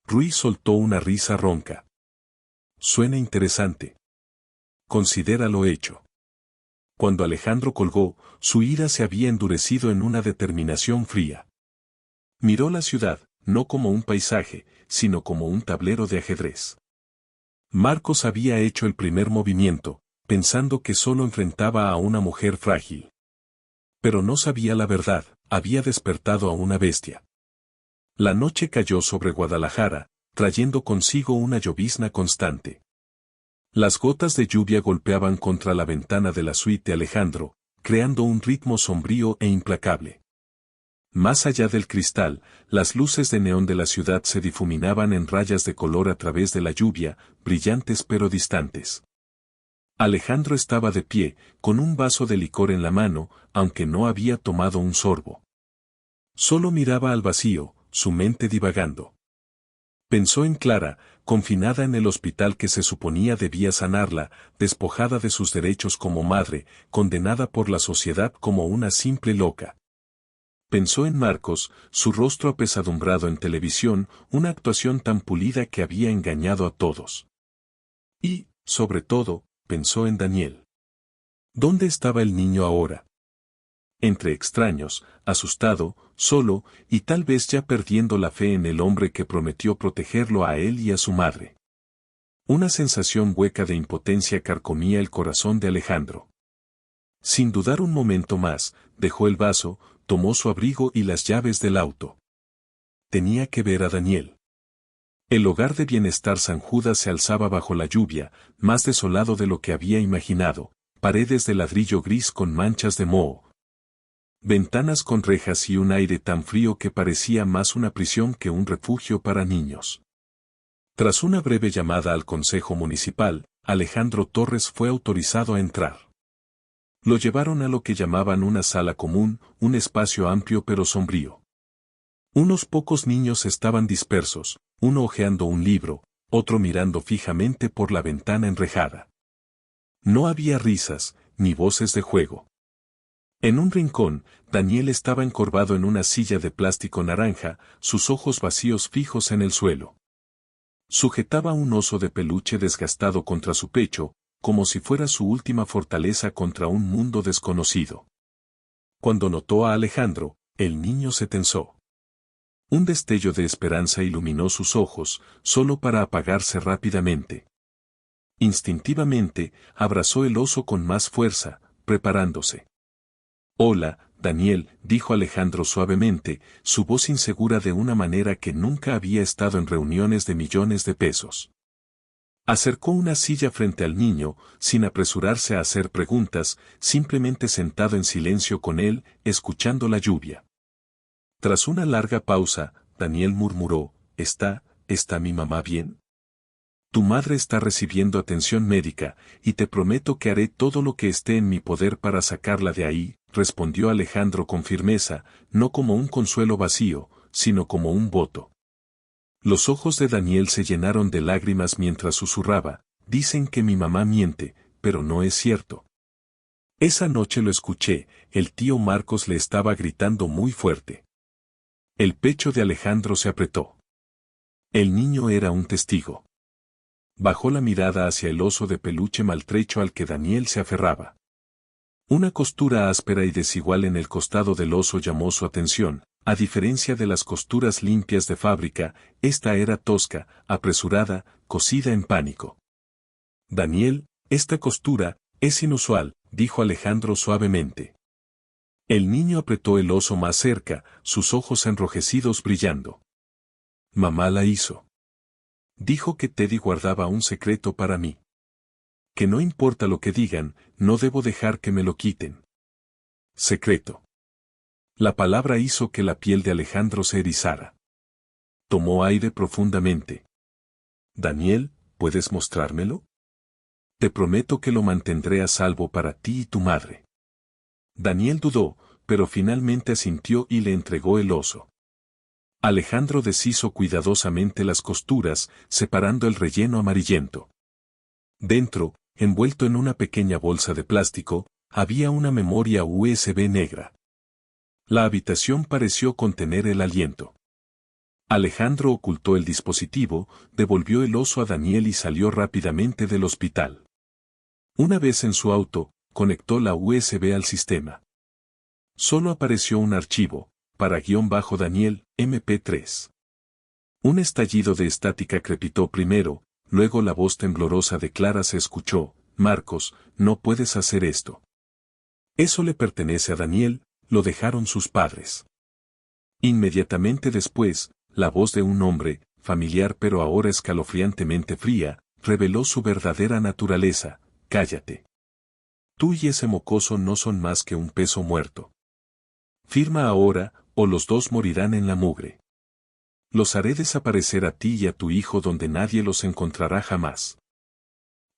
Ruiz soltó una risa ronca. Suena interesante. Considera lo hecho. Cuando Alejandro colgó, su ira se había endurecido en una determinación fría. Miró la ciudad, no como un paisaje, sino como un tablero de ajedrez. Marcos había hecho el primer movimiento, pensando que solo enfrentaba a una mujer frágil. Pero no sabía la verdad, había despertado a una bestia. La noche cayó sobre Guadalajara, trayendo consigo una llovizna constante. Las gotas de lluvia golpeaban contra la ventana de la suite de Alejandro, creando un ritmo sombrío e implacable. Más allá del cristal, las luces de neón de la ciudad se difuminaban en rayas de color a través de la lluvia, brillantes pero distantes. Alejandro estaba de pie, con un vaso de licor en la mano, aunque no había tomado un sorbo. Solo miraba al vacío, su mente divagando. Pensó en Clara, confinada en el hospital que se suponía debía sanarla, despojada de sus derechos como madre, condenada por la sociedad como una simple loca. Pensó en Marcos, su rostro apesadumbrado en televisión, una actuación tan pulida que había engañado a todos. Y, sobre todo, pensó en Daniel. ¿Dónde estaba el niño ahora? Entre extraños, asustado, solo, y tal vez ya perdiendo la fe en el hombre que prometió protegerlo a él y a su madre. Una sensación hueca de impotencia carcomía el corazón de Alejandro. Sin dudar un momento más, dejó el vaso, tomó su abrigo y las llaves del auto. Tenía que ver a Daniel. El hogar de bienestar San Judas se alzaba bajo la lluvia, más desolado de lo que había imaginado, paredes de ladrillo gris con manchas de moho. Ventanas con rejas y un aire tan frío que parecía más una prisión que un refugio para niños. Tras una breve llamada al Consejo Municipal, Alejandro Torres fue autorizado a entrar. Lo llevaron a lo que llamaban una sala común, un espacio amplio pero sombrío. Unos pocos niños estaban dispersos, uno hojeando un libro, otro mirando fijamente por la ventana enrejada. No había risas, ni voces de juego. En un rincón, Daniel estaba encorvado en una silla de plástico naranja, sus ojos vacíos fijos en el suelo. Sujetaba un oso de peluche desgastado contra su pecho, como si fuera su última fortaleza contra un mundo desconocido. Cuando notó a Alejandro, el niño se tensó. Un destello de esperanza iluminó sus ojos, solo para apagarse rápidamente. Instintivamente, abrazó el oso con más fuerza, preparándose. «Hola, Daniel», dijo Alejandro suavemente, su voz insegura de una manera que nunca había estado en reuniones de millones de pesos. Acercó una silla frente al niño, sin apresurarse a hacer preguntas, simplemente sentado en silencio con él, escuchando la lluvia. Tras una larga pausa, Daniel murmuró, ¿Está mi mamá bien? Tu madre está recibiendo atención médica, y te prometo que haré todo lo que esté en mi poder para sacarla de ahí», respondió Alejandro con firmeza, no como un consuelo vacío, sino como un voto. Los ojos de Daniel se llenaron de lágrimas mientras susurraba, «Dicen que mi mamá miente, pero no es cierto». Esa noche lo escuché, el tío Marcos le estaba gritando muy fuerte. El pecho de Alejandro se apretó. El niño era un testigo. Bajó la mirada hacia el oso de peluche maltrecho al que Daniel se aferraba. Una costura áspera y desigual en el costado del oso llamó su atención. A diferencia de las costuras limpias de fábrica, esta era tosca, apresurada, cosida en pánico. «Daniel, esta costura es inusual», dijo Alejandro suavemente. El niño apretó el oso más cerca, sus ojos enrojecidos brillando. «Mamá la hizo. Dijo que Teddy guardaba un secreto para mí. Que no importa lo que digan, no debo dejar que me lo quiten». Secreto. La palabra hizo que la piel de Alejandro se erizara. Tomó aire profundamente. «Daniel, ¿puedes mostrármelo? Te prometo que lo mantendré a salvo para ti y tu madre». Daniel dudó, pero finalmente asintió y le entregó el oso. Alejandro deshizo cuidadosamente las costuras, separando el relleno amarillento. Dentro, envuelto en una pequeña bolsa de plástico, había una memoria USB negra. La habitación pareció contener el aliento. Alejandro ocultó el dispositivo, devolvió el oso a Daniel y salió rápidamente del hospital. Una vez en su auto, conectó la USB al sistema. Solo apareció un archivo, para-Daniel, MP3. Un estallido de estática crepitó primero, luego la voz temblorosa de Clara se escuchó, «Marcos, no puedes hacer esto. Eso le pertenece a Daniel, lo dejaron sus padres». Inmediatamente después, la voz de un hombre, familiar pero ahora escalofriantemente fría, reveló su verdadera naturaleza, «Cállate. Tú y ese mocoso no son más que un peso muerto. Firma ahora, o los dos morirán en la mugre. Los haré desaparecer a ti y a tu hijo donde nadie los encontrará jamás».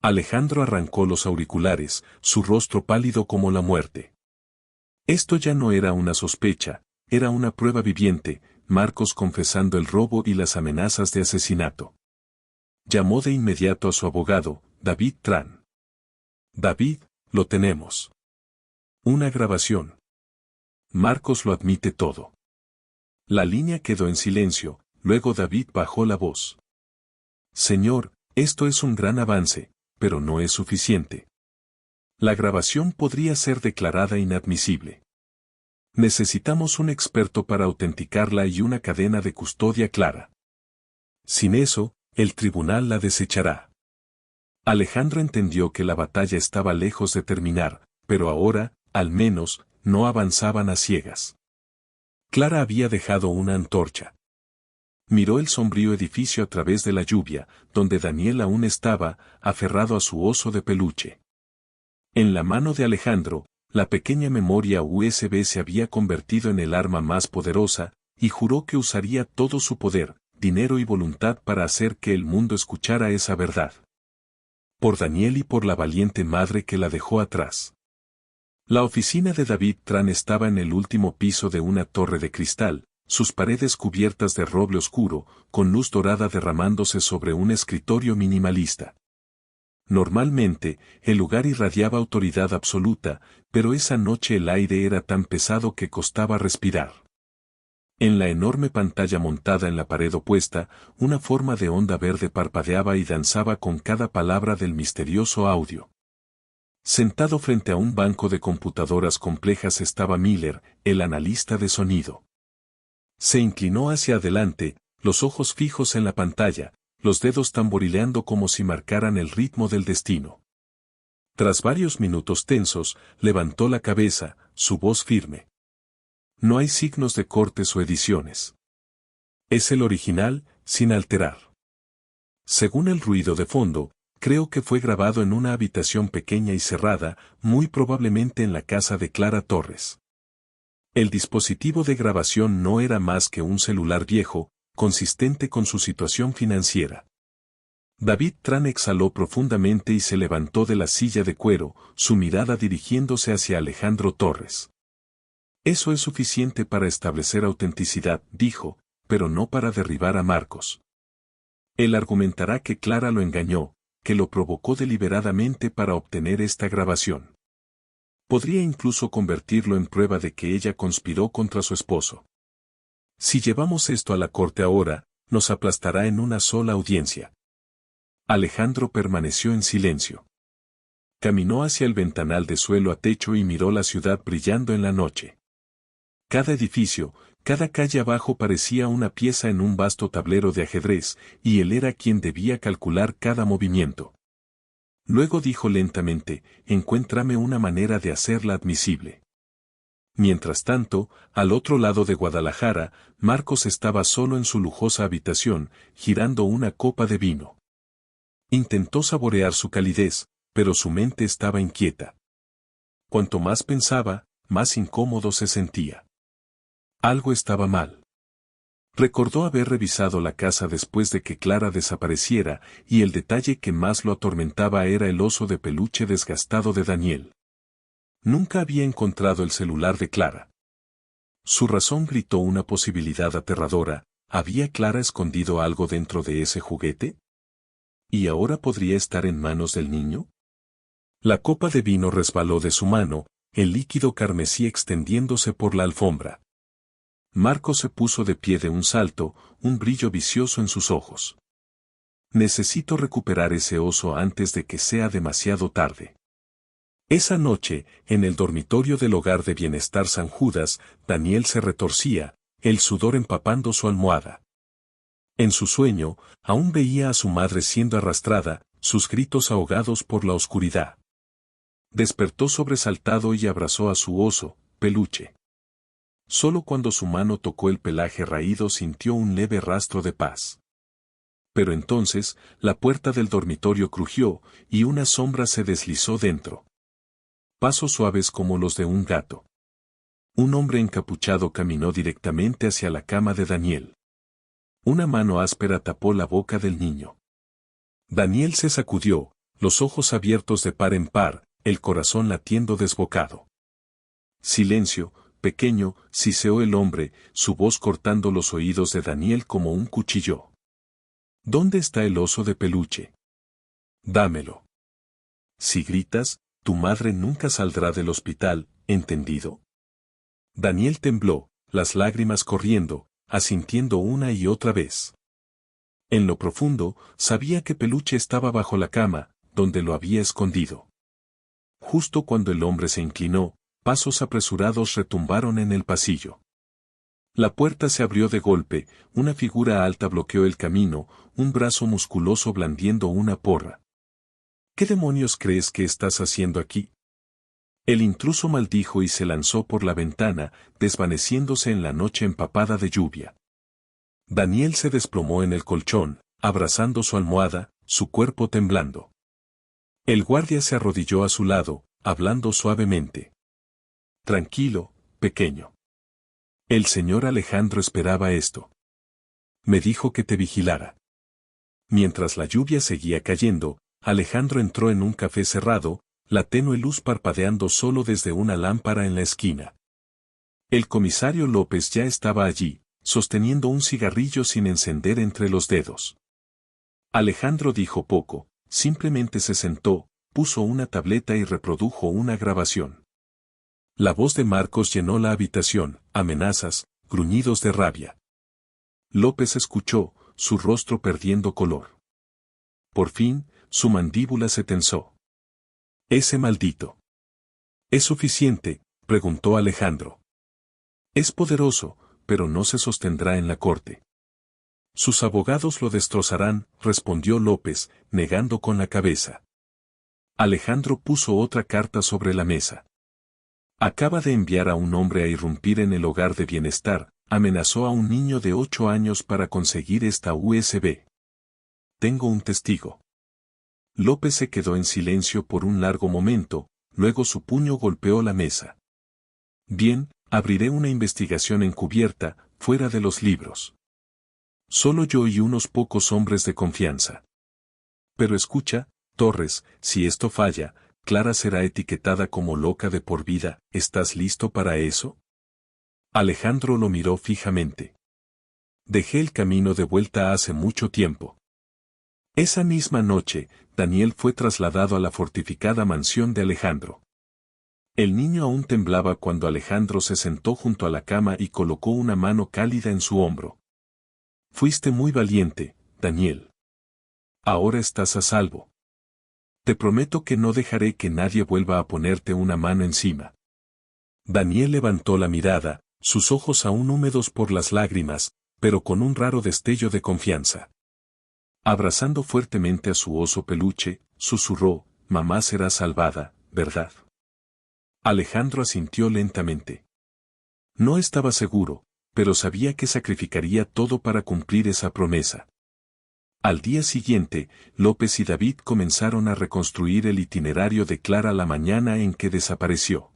Alejandro arrancó los auriculares, su rostro pálido como la muerte. Esto ya no era una sospecha, era una prueba viviente, Marcos confesando el robo y las amenazas de asesinato. Llamó de inmediato a su abogado, David Tran. «David, lo tenemos. Una grabación. Marcos lo admite todo». La línea quedó en silencio, luego David bajó la voz. «Señor, esto es un gran avance, pero no es suficiente. La grabación podría ser declarada inadmisible. Necesitamos un experto para autenticarla y una cadena de custodia clara. Sin eso, el tribunal la desechará». Alejandro entendió que la batalla estaba lejos de terminar, pero ahora, al menos, no avanzaban a ciegas. Clara había dejado una antorcha. Miró el sombrío edificio a través de la lluvia, donde Daniel aún estaba, aferrado a su oso de peluche. En la mano de Alejandro, la pequeña memoria USB se había convertido en el arma más poderosa, y juró que usaría todo su poder, dinero y voluntad para hacer que el mundo escuchara esa verdad. Por Daniel y por la valiente madre que la dejó atrás. La oficina de David Tran estaba en el último piso de una torre de cristal, sus paredes cubiertas de roble oscuro, con luz dorada derramándose sobre un escritorio minimalista. Normalmente, el lugar irradiaba autoridad absoluta, pero esa noche el aire era tan pesado que costaba respirar. En la enorme pantalla montada en la pared opuesta, una forma de onda verde parpadeaba y danzaba con cada palabra del misterioso audio. Sentado frente a un banco de computadoras complejas estaba Miller, el analista de sonido. Se inclinó hacia adelante, los ojos fijos en la pantalla, los dedos tamborileando como si marcaran el ritmo del destino. Tras varios minutos tensos, levantó la cabeza, su voz firme. No hay signos de cortes o ediciones. Es el original, sin alterar. Según el ruido de fondo, creo que fue grabado en una habitación pequeña y cerrada, muy probablemente en la casa de Clara Torres. El dispositivo de grabación no era más que un celular viejo, consistente con su situación financiera. David Tran exhaló profundamente y se levantó de la silla de cuero, su mirada dirigiéndose hacia Alejandro Torres. Eso es suficiente para establecer autenticidad, dijo, pero no para derribar a Marcos. Él argumentará que Clara lo engañó, que lo provocó deliberadamente para obtener esta grabación. Podría incluso convertirlo en prueba de que ella conspiró contra su esposo. Si llevamos esto a la corte ahora, nos aplastará en una sola audiencia. Alejandro permaneció en silencio. Caminó hacia el ventanal de suelo a techo y miró la ciudad brillando en la noche. Cada edificio, cada calle abajo parecía una pieza en un vasto tablero de ajedrez, y él era quien debía calcular cada movimiento. Luego dijo lentamente, encuéntrame una manera de hacerla admisible. Mientras tanto, al otro lado de Guadalajara, Marcos estaba solo en su lujosa habitación, girando una copa de vino. Intentó saborear su calidez, pero su mente estaba inquieta. Cuanto más pensaba, más incómodo se sentía. Algo estaba mal. Recordó haber revisado la casa después de que Clara desapareciera, y el detalle que más lo atormentaba era el oso de peluche desgastado de Daniel. Nunca había encontrado el celular de Clara. Su razón gritó una posibilidad aterradora, ¿había Clara escondido algo dentro de ese juguete? ¿Y ahora podría estar en manos del niño? La copa de vino resbaló de su mano, el líquido carmesí extendiéndose por la alfombra. Marcos se puso de pie de un salto, un brillo vicioso en sus ojos. Necesito recuperar ese oso antes de que sea demasiado tarde. Esa noche, en el dormitorio del Hogar de Bienestar San Judas, Daniel se retorcía, el sudor empapando su almohada. En su sueño, aún veía a su madre siendo arrastrada, sus gritos ahogados por la oscuridad. Despertó sobresaltado y abrazó a su oso, Peluche. Solo cuando su mano tocó el pelaje raído sintió un leve rastro de paz. Pero entonces, la puerta del dormitorio crujió, y una sombra se deslizó dentro. Pasos suaves como los de un gato. Un hombre encapuchado caminó directamente hacia la cama de Daniel. Una mano áspera tapó la boca del niño. Daniel se sacudió, los ojos abiertos de par en par, el corazón latiendo desbocado. Silencio, pequeño, siseó el hombre, su voz cortando los oídos de Daniel como un cuchillo. ¿Dónde está el oso de peluche? Dámelo. Si gritas, tu madre nunca saldrá del hospital, ¿entendido? Daniel tembló, las lágrimas corriendo, asintiendo una y otra vez. En lo profundo, sabía que Peluche estaba bajo la cama, donde lo había escondido. Justo cuando el hombre se inclinó, pasos apresurados retumbaron en el pasillo. La puerta se abrió de golpe, una figura alta bloqueó el camino, un brazo musculoso blandiendo una porra. ¿Qué demonios crees que estás haciendo aquí? El intruso maldijo y se lanzó por la ventana, desvaneciéndose en la noche empapada de lluvia. Daniel se desplomó en el colchón, abrazando su almohada, su cuerpo temblando. El guardia se arrodilló a su lado, hablando suavemente. Tranquilo, pequeño. El señor Alejandro esperaba esto. Me dijo que te vigilara. Mientras la lluvia seguía cayendo, Alejandro entró en un café cerrado, la tenue luz parpadeando solo desde una lámpara en la esquina. El comisario López ya estaba allí, sosteniendo un cigarrillo sin encender entre los dedos. Alejandro dijo poco, Simplemente se sentó, puso una tableta y reprodujo una grabación. La voz de Marcos llenó la habitación, amenazas, gruñidos de rabia. López escuchó, su rostro perdiendo color. Por fin, su mandíbula se tensó. Ese maldito. ¿Es suficiente?, preguntó Alejandro. Es poderoso, pero no se sostendrá en la corte. Sus abogados lo destrozarán, respondió López, negando con la cabeza. Alejandro puso otra carta sobre la mesa. Acaba de enviar a un hombre a irrumpir en el hogar de bienestar, amenazó a un niño de 8 años para conseguir esta USB. Tengo un testigo. López se quedó en silencio por un largo momento, luego su puño golpeó la mesa. Bien, abriré una investigación encubierta, fuera de los libros. Solo yo y unos pocos hombres de confianza. Pero escucha, Torres, si esto falla, Clara será etiquetada como loca de por vida, ¿estás listo para eso? Alejandro lo miró fijamente. Dejé el camino de vuelta hace mucho tiempo. Esa misma noche, Daniel fue trasladado a la fortificada mansión de Alejandro. El niño aún temblaba cuando Alejandro se sentó junto a la cama y colocó una mano cálida en su hombro. Fuiste muy valiente, Daniel. Ahora estás a salvo. Te prometo que no dejaré que nadie vuelva a ponerte una mano encima. Daniel levantó la mirada, sus ojos aún húmedos por las lágrimas, pero con un raro destello de confianza. Abrazando fuertemente a su oso peluche, susurró, mamá será salvada, ¿verdad? Alejandro asintió lentamente. No estaba seguro, pero sabía que sacrificaría todo para cumplir esa promesa. Al día siguiente, López y David comenzaron a reconstruir el itinerario de Clara la mañana en que desapareció.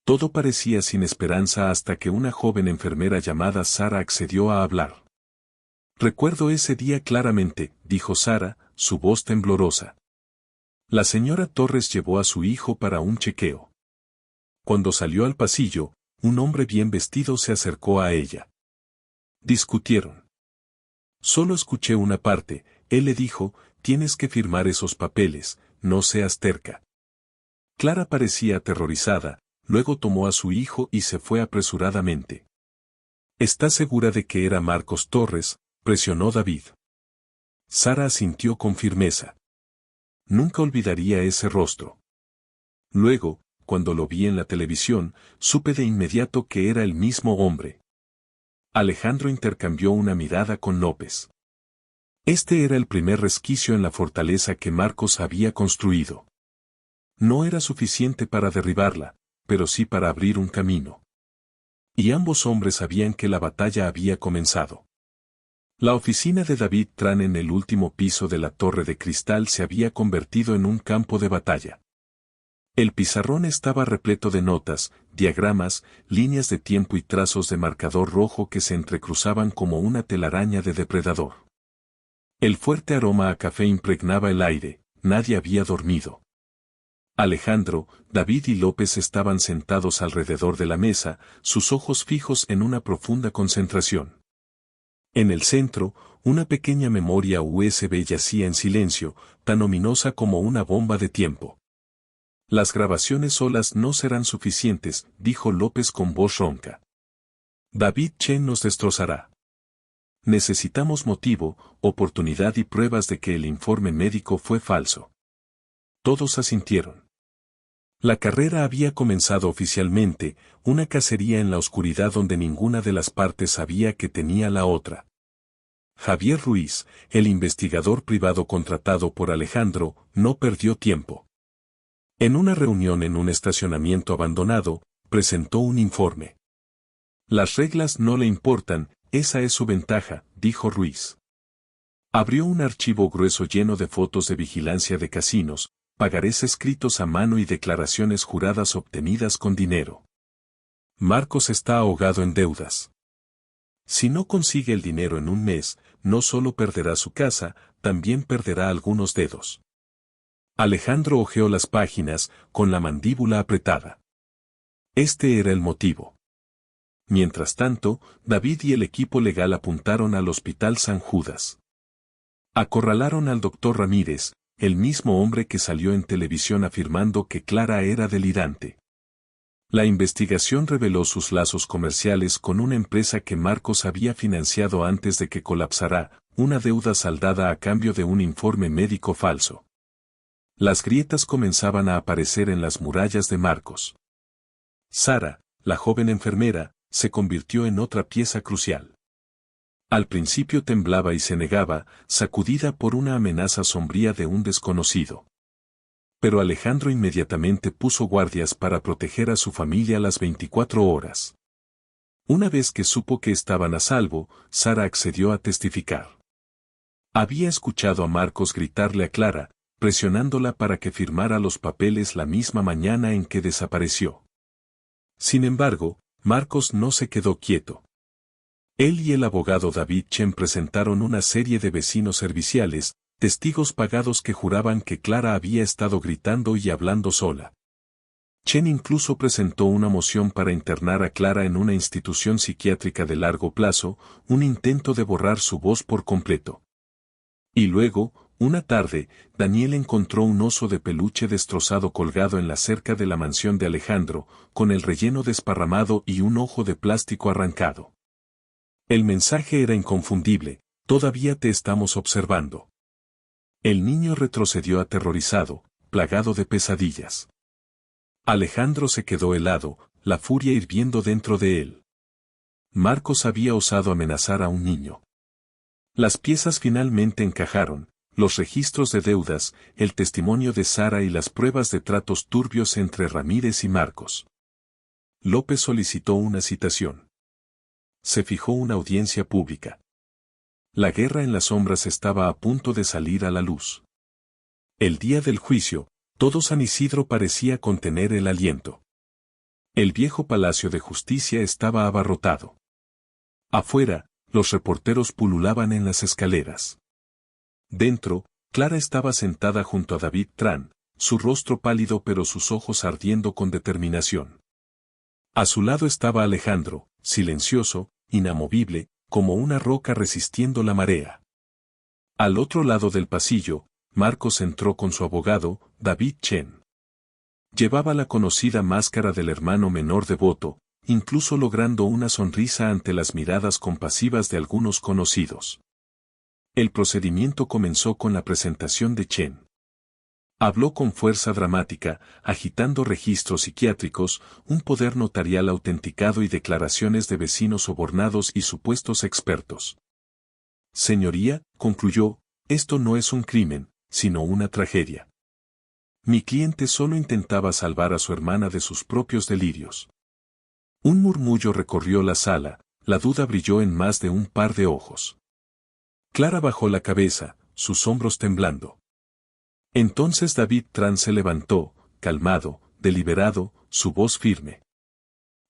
Todo parecía sin esperanza hasta que una joven enfermera llamada Sara accedió a hablar. Recuerdo ese día claramente, dijo Sara, su voz temblorosa. La señora Torres llevó a su hijo para un chequeo. Cuando salió al pasillo, un hombre bien vestido se acercó a ella. Discutieron. Solo escuché una parte, él le dijo, tienes que firmar esos papeles, no seas terca. Clara parecía aterrorizada, luego tomó a su hijo y se fue apresuradamente. ¿Estás segura de que era Marcos Torres?, presionó David. Sara asintió con firmeza. Nunca olvidaría ese rostro. Luego, cuando lo vi en la televisión, supe de inmediato que era el mismo hombre. Alejandro intercambió una mirada con López. Este era el primer resquicio en la fortaleza que Marcos había construido. No era suficiente para derribarla, pero sí para abrir un camino. Y ambos hombres sabían que la batalla había comenzado. La oficina de David Tran en el último piso de la Torre de Cristal se había convertido en un campo de batalla. El pizarrón estaba repleto de notas, diagramas, líneas de tiempo y trazos de marcador rojo que se entrecruzaban como una telaraña de depredador. El fuerte aroma a café impregnaba el aire, nadie había dormido. Alejandro, David y López estaban sentados alrededor de la mesa, sus ojos fijos en una profunda concentración. En el centro, una pequeña memoria USB yacía en silencio, tan ominosa como una bomba de tiempo. Las grabaciones solas no serán suficientes, dijo López con voz ronca. David Chen nos destrozará. Necesitamos motivo, oportunidad y pruebas de que el informe médico fue falso. Todos asintieron. La carrera había comenzado oficialmente, una cacería en la oscuridad donde ninguna de las partes sabía que tenía la otra. Javier Ruiz, el investigador privado contratado por Alejandro, no perdió tiempo. En una reunión en un estacionamiento abandonado, presentó un informe. Las reglas no le importan, esa es su ventaja, dijo Ruiz. Abrió un archivo grueso lleno de fotos de vigilancia de casinos, pagarés escritos a mano y declaraciones juradas obtenidas con dinero. Marcos está ahogado en deudas. Si no consigue el dinero en un mes, no solo perderá su casa, también perderá algunos dedos. Alejandro hojeó las páginas, con la mandíbula apretada. Este era el motivo. Mientras tanto, David y el equipo legal apuntaron al Hospital San Judas. Acorralaron al doctor Ramírez, el mismo hombre que salió en televisión afirmando que Clara era delirante. La investigación reveló sus lazos comerciales con una empresa que Marcos había financiado antes de que colapsara, una deuda saldada a cambio de un informe médico falso. Las grietas comenzaban a aparecer en las murallas de Marcos. Sara, la joven enfermera, se convirtió en otra pieza crucial. Al principio temblaba y se negaba, sacudida por una amenaza sombría de un desconocido. Pero Alejandro inmediatamente puso guardias para proteger a su familia las 24 horas. Una vez que supo que estaban a salvo, Sara accedió a testificar. Había escuchado a Marcos gritarle a Clara, presionándola para que firmara los papeles la misma mañana en que desapareció. Sin embargo, Marcos no se quedó quieto. Él y el abogado David Chen presentaron una serie de vecinos serviciales, testigos pagados que juraban que Clara había estado gritando y hablando sola. Chen incluso presentó una moción para internar a Clara en una institución psiquiátrica de largo plazo, un intento de borrar su voz por completo. Y luego, una tarde, Daniel encontró un oso de peluche destrozado colgado en la cerca de la mansión de Alejandro, con el relleno desparramado y un ojo de plástico arrancado. El mensaje era inconfundible: todavía te estamos observando. El niño retrocedió aterrorizado, plagado de pesadillas. Alejandro se quedó helado, la furia hirviendo dentro de él. Marcos había osado amenazar a un niño. Las piezas finalmente encajaron, los registros de deudas, el testimonio de Sara y las pruebas de tratos turbios entre Ramírez y Marcos. López solicitó una citación. Se fijó una audiencia pública. La guerra en las sombras estaba a punto de salir a la luz. El día del juicio, todo San Isidro parecía contener el aliento. El viejo Palacio de Justicia estaba abarrotado. Afuera, los reporteros pululaban en las escaleras. Dentro, Clara estaba sentada junto a David Tran, su rostro pálido pero sus ojos ardiendo con determinación. A su lado estaba Alejandro, silencioso, inamovible, como una roca resistiendo la marea. Al otro lado del pasillo, Marcos entró con su abogado, David Chen. Llevaba la conocida máscara del hermano menor devoto, incluso logrando una sonrisa ante las miradas compasivas de algunos conocidos. El procedimiento comenzó con la presentación de Chen. Habló con fuerza dramática, agitando registros psiquiátricos, un poder notarial autenticado y declaraciones de vecinos sobornados y supuestos expertos. Señoría, concluyó, esto no es un crimen, sino una tragedia. Mi cliente solo intentaba salvar a su hermana de sus propios delirios. Un murmullo recorrió la sala, la duda brilló en más de un par de ojos. Clara bajó la cabeza, sus hombros temblando. Entonces David Tran se levantó, calmado, deliberado, su voz firme.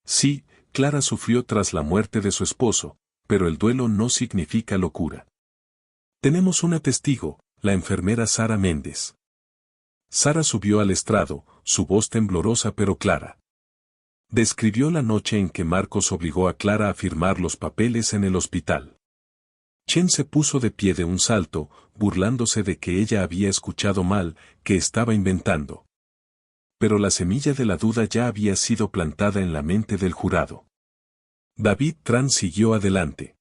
Sí, Clara sufrió tras la muerte de su esposo, pero el duelo no significa locura. Tenemos una testigo, la enfermera Sara Méndez. Sara subió al estrado, su voz temblorosa pero clara. Describió la noche en que Marcos obligó a Clara a firmar los papeles en el hospital. Chen se puso de pie de un salto, burlándose de que ella había escuchado mal, que estaba inventando. Pero la semilla de la duda ya había sido plantada en la mente del jurado. David Tran siguió adelante.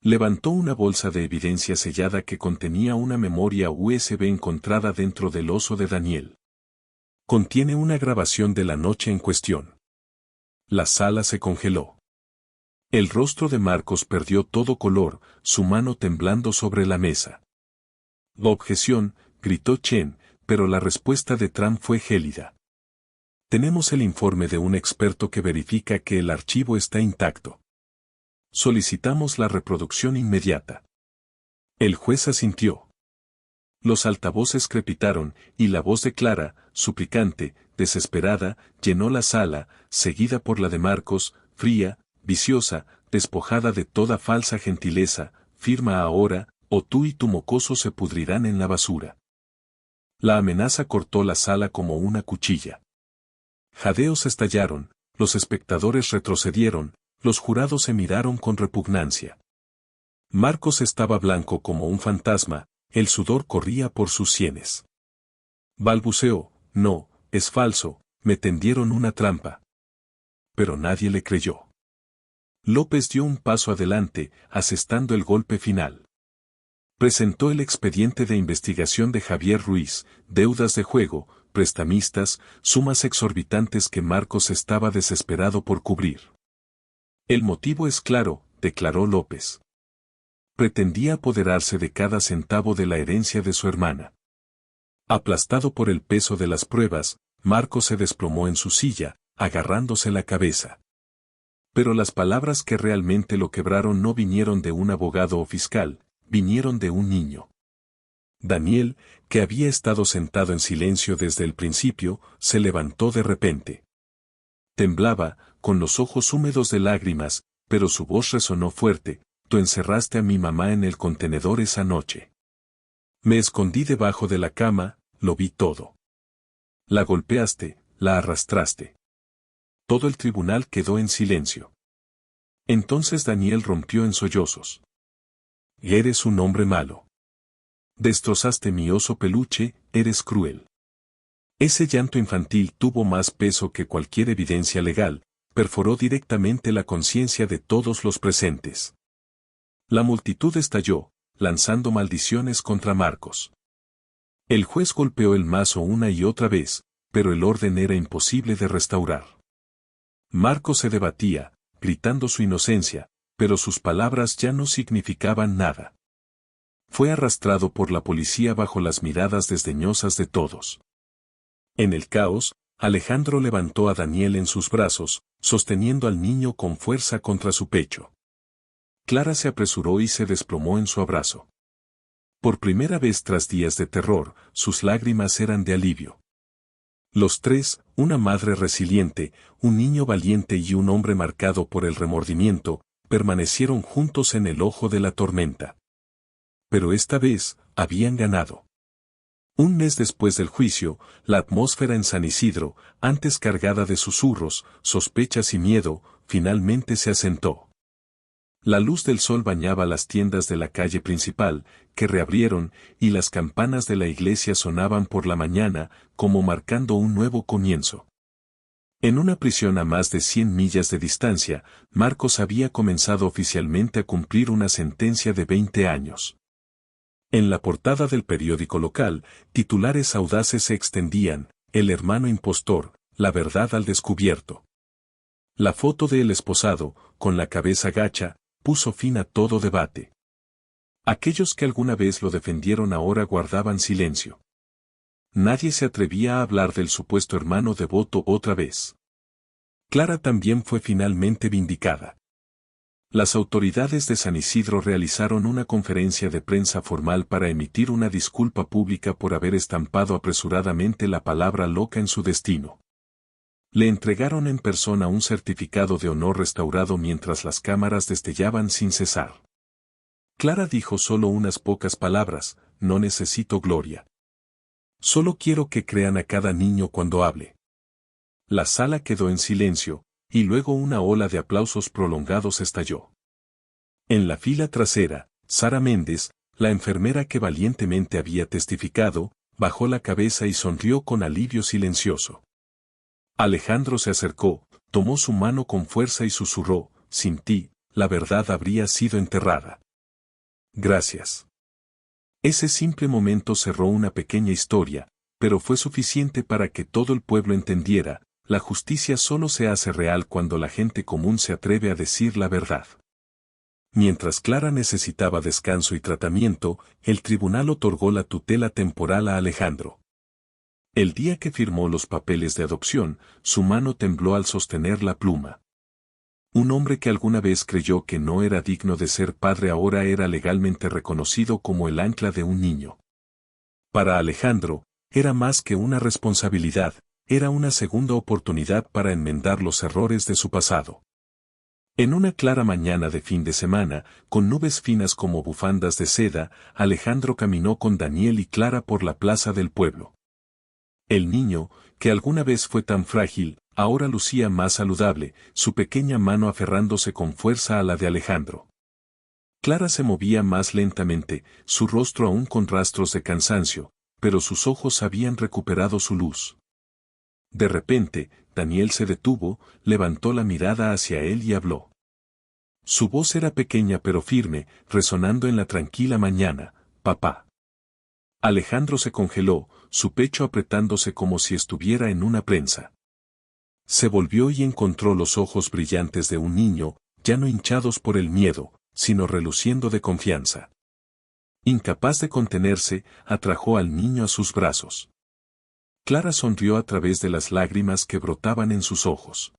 Levantó una bolsa de evidencia sellada que contenía una memoria USB encontrada dentro del oso de Daniel. Contiene una grabación de la noche en cuestión. La sala se congeló. El rostro de Marcos perdió todo color, su mano temblando sobre la mesa. La objeción, gritó Chen, pero la respuesta de Tran fue gélida. Tenemos el informe de un experto que verifica que el archivo está intacto. Solicitamos la reproducción inmediata. El juez asintió. Los altavoces crepitaron, y la voz de Clara, suplicante, desesperada, llenó la sala, seguida por la de Marcos, fría, viciosa, despojada de toda falsa gentileza, firma ahora, o tú y tu mocoso se pudrirán en la basura. La amenaza cortó la sala como una cuchilla. Jadeos estallaron, los espectadores retrocedieron, los jurados se miraron con repugnancia. Marcos estaba blanco como un fantasma, el sudor corría por sus sienes. Balbuceó, no, es falso, me tendieron una trampa. Pero nadie le creyó. López dio un paso adelante, asestando el golpe final. Presentó el expediente de investigación de Javier Ruiz, deudas de juego, prestamistas, sumas exorbitantes que Marcos estaba desesperado por cubrir. El motivo es claro, declaró López. Pretendía apoderarse de cada centavo de la herencia de su hermana. Aplastado por el peso de las pruebas, Marcos se desplomó en su silla, agarrándose la cabeza. Pero las palabras que realmente lo quebraron no vinieron de un abogado o fiscal, vinieron de un niño. Daniel, que había estado sentado en silencio desde el principio, se levantó de repente. Temblaba, con los ojos húmedos de lágrimas, pero su voz resonó fuerte: tú encerraste a mi mamá en el contenedor esa noche. Me escondí debajo de la cama, lo vi todo. La golpeaste, la arrastraste. Todo el tribunal quedó en silencio. Entonces Daniel rompió en sollozos. Eres un hombre malo. Destrozaste mi oso peluche, eres cruel. Ese llanto infantil tuvo más peso que cualquier evidencia legal, perforó directamente la conciencia de todos los presentes. La multitud estalló, lanzando maldiciones contra Marcos. El juez golpeó el mazo una y otra vez, pero el orden era imposible de restaurar. Marcos se debatía, gritando su inocencia, pero sus palabras ya no significaban nada. Fue arrastrado por la policía bajo las miradas desdeñosas de todos. En el caos, Alejandro levantó a Daniel en sus brazos, sosteniendo al niño con fuerza contra su pecho. Clara se apresuró y se desplomó en su abrazo. Por primera vez tras días de terror, sus lágrimas eran de alivio. Los tres, una madre resiliente, un niño valiente y un hombre marcado por el remordimiento, permanecieron juntos en el ojo de la tormenta. Pero esta vez, habían ganado. Un mes después del juicio, la atmósfera en San Isidro, antes cargada de susurros, sospechas y miedo, finalmente se asentó. La luz del sol bañaba las tiendas de la calle principal, que reabrieron, y las campanas de la iglesia sonaban por la mañana, como marcando un nuevo comienzo. En una prisión a más de 100 millas de distancia, Marcos había comenzado oficialmente a cumplir una sentencia de 20 años. En la portada del periódico local, titulares audaces se extendían: el hermano impostor, la verdad al descubierto. La foto de el esposado, con la cabeza gacha, puso fin a todo debate. Aquellos que alguna vez lo defendieron ahora guardaban silencio. Nadie se atrevía a hablar del supuesto hermano devoto otra vez. Clara también fue finalmente vindicada. Las autoridades de San Isidro realizaron una conferencia de prensa formal para emitir una disculpa pública por haber estampado apresuradamente la palabra loca en su destino. Le entregaron en persona un certificado de honor restaurado mientras las cámaras destellaban sin cesar. Clara dijo solo unas pocas palabras: no necesito gloria. Solo quiero que crean a cada niño cuando hable. La sala quedó en silencio, y luego una ola de aplausos prolongados estalló. En la fila trasera, Sara Méndez, la enfermera que valientemente había testificado, bajó la cabeza y sonrió con alivio silencioso. Alejandro se acercó, tomó su mano con fuerza y susurró: sin ti, la verdad habría sido enterrada. Gracias. Ese simple momento cerró una pequeña historia, pero fue suficiente para que todo el pueblo entendiera: la justicia solo se hace real cuando la gente común se atreve a decir la verdad. Mientras Clara necesitaba descanso y tratamiento, el tribunal otorgó la tutela temporal a Alejandro. El día que firmó los papeles de adopción, su mano tembló al sostener la pluma. Un hombre que alguna vez creyó que no era digno de ser padre ahora era legalmente reconocido como el ancla de un niño. Para Alejandro, era más que una responsabilidad, era una segunda oportunidad para enmendar los errores de su pasado. En una clara mañana de fin de semana, con nubes finas como bufandas de seda, Alejandro caminó con Daniel y Clara por la plaza del pueblo. El niño, que alguna vez fue tan frágil, ahora lucía más saludable, su pequeña mano aferrándose con fuerza a la de Alejandro. Clara se movía más lentamente, su rostro aún con rastros de cansancio, pero sus ojos habían recuperado su luz. De repente, Daniel se detuvo, levantó la mirada hacia él y habló. Su voz era pequeña pero firme, resonando en la tranquila mañana. Papá. Alejandro se congeló, su pecho apretándose como si estuviera en una prensa. Se volvió y encontró los ojos brillantes de un niño, ya no hinchados por el miedo, sino reluciendo de confianza. Incapaz de contenerse, atrajo al niño a sus brazos. Clara sonrió a través de las lágrimas que brotaban en sus ojos.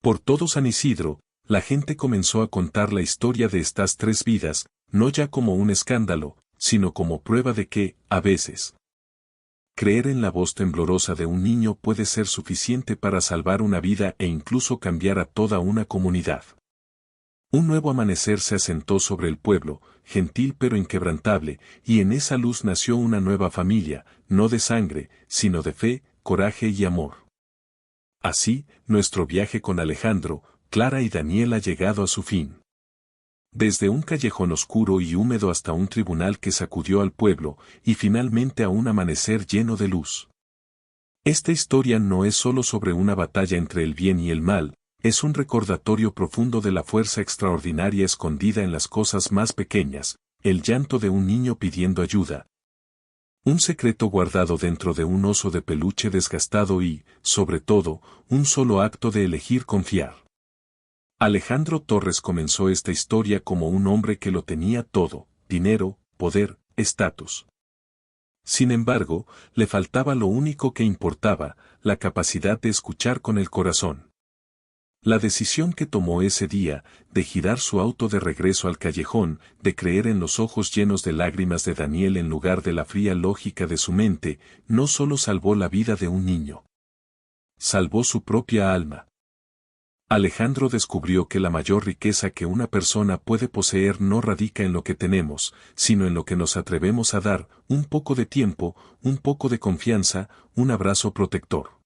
Por todo San Isidro, la gente comenzó a contar la historia de estas 3 vidas, no ya como un escándalo, sino como prueba de que, a veces, creer en la voz temblorosa de un niño puede ser suficiente para salvar una vida e incluso cambiar a toda una comunidad. Un nuevo amanecer se asentó sobre el pueblo, gentil pero inquebrantable, y en esa luz nació una nueva familia, no de sangre, sino de fe, coraje y amor. Así, nuestro viaje con Alejandro, Clara y Daniel ha llegado a su fin. Desde un callejón oscuro y húmedo hasta un tribunal que sacudió al pueblo, y finalmente a un amanecer lleno de luz. Esta historia no es solo sobre una batalla entre el bien y el mal, es un recordatorio profundo de la fuerza extraordinaria escondida en las cosas más pequeñas, el llanto de un niño pidiendo ayuda. Un secreto guardado dentro de un oso de peluche desgastado y, sobre todo, un solo acto de elegir confiar. Alejandro Torres comenzó esta historia como un hombre que lo tenía todo, dinero, poder, estatus. Sin embargo, le faltaba lo único que importaba, la capacidad de escuchar con el corazón. La decisión que tomó ese día, de girar su auto de regreso al callejón, de creer en los ojos llenos de lágrimas de Daniel en lugar de la fría lógica de su mente, no solo salvó la vida de un niño. Salvó su propia alma. Alejandro descubrió que la mayor riqueza que una persona puede poseer no radica en lo que tenemos, sino en lo que nos atrevemos a dar, un poco de tiempo, un poco de confianza, un abrazo protector.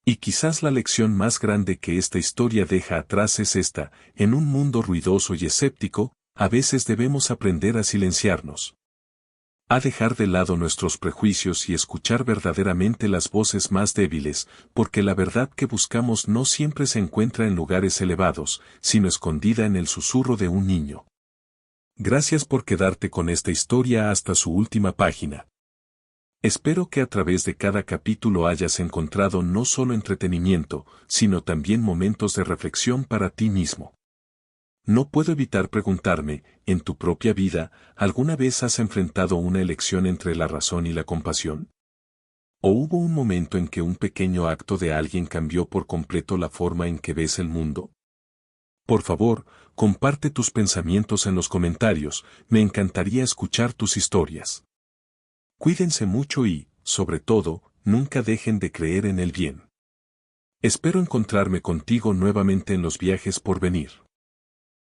Y quizás la lección más grande que esta historia deja atrás es esta: en un mundo ruidoso y escéptico, a veces debemos aprender a silenciarnos. A dejar de lado nuestros prejuicios y escuchar verdaderamente las voces más débiles, porque la verdad que buscamos no siempre se encuentra en lugares elevados, sino escondida en el susurro de un niño. Gracias por quedarte con esta historia hasta su última página. Espero que a través de cada capítulo hayas encontrado no solo entretenimiento, sino también momentos de reflexión para ti mismo. No puedo evitar preguntarme, ¿en tu propia vida, alguna vez has enfrentado una elección entre la razón y la compasión? ¿O hubo un momento en que un pequeño acto de alguien cambió por completo la forma en que ves el mundo? Por favor, comparte tus pensamientos en los comentarios, me encantaría escuchar tus historias. Cuídense mucho y, sobre todo, nunca dejen de creer en el bien. Espero encontrarme contigo nuevamente en los viajes por venir.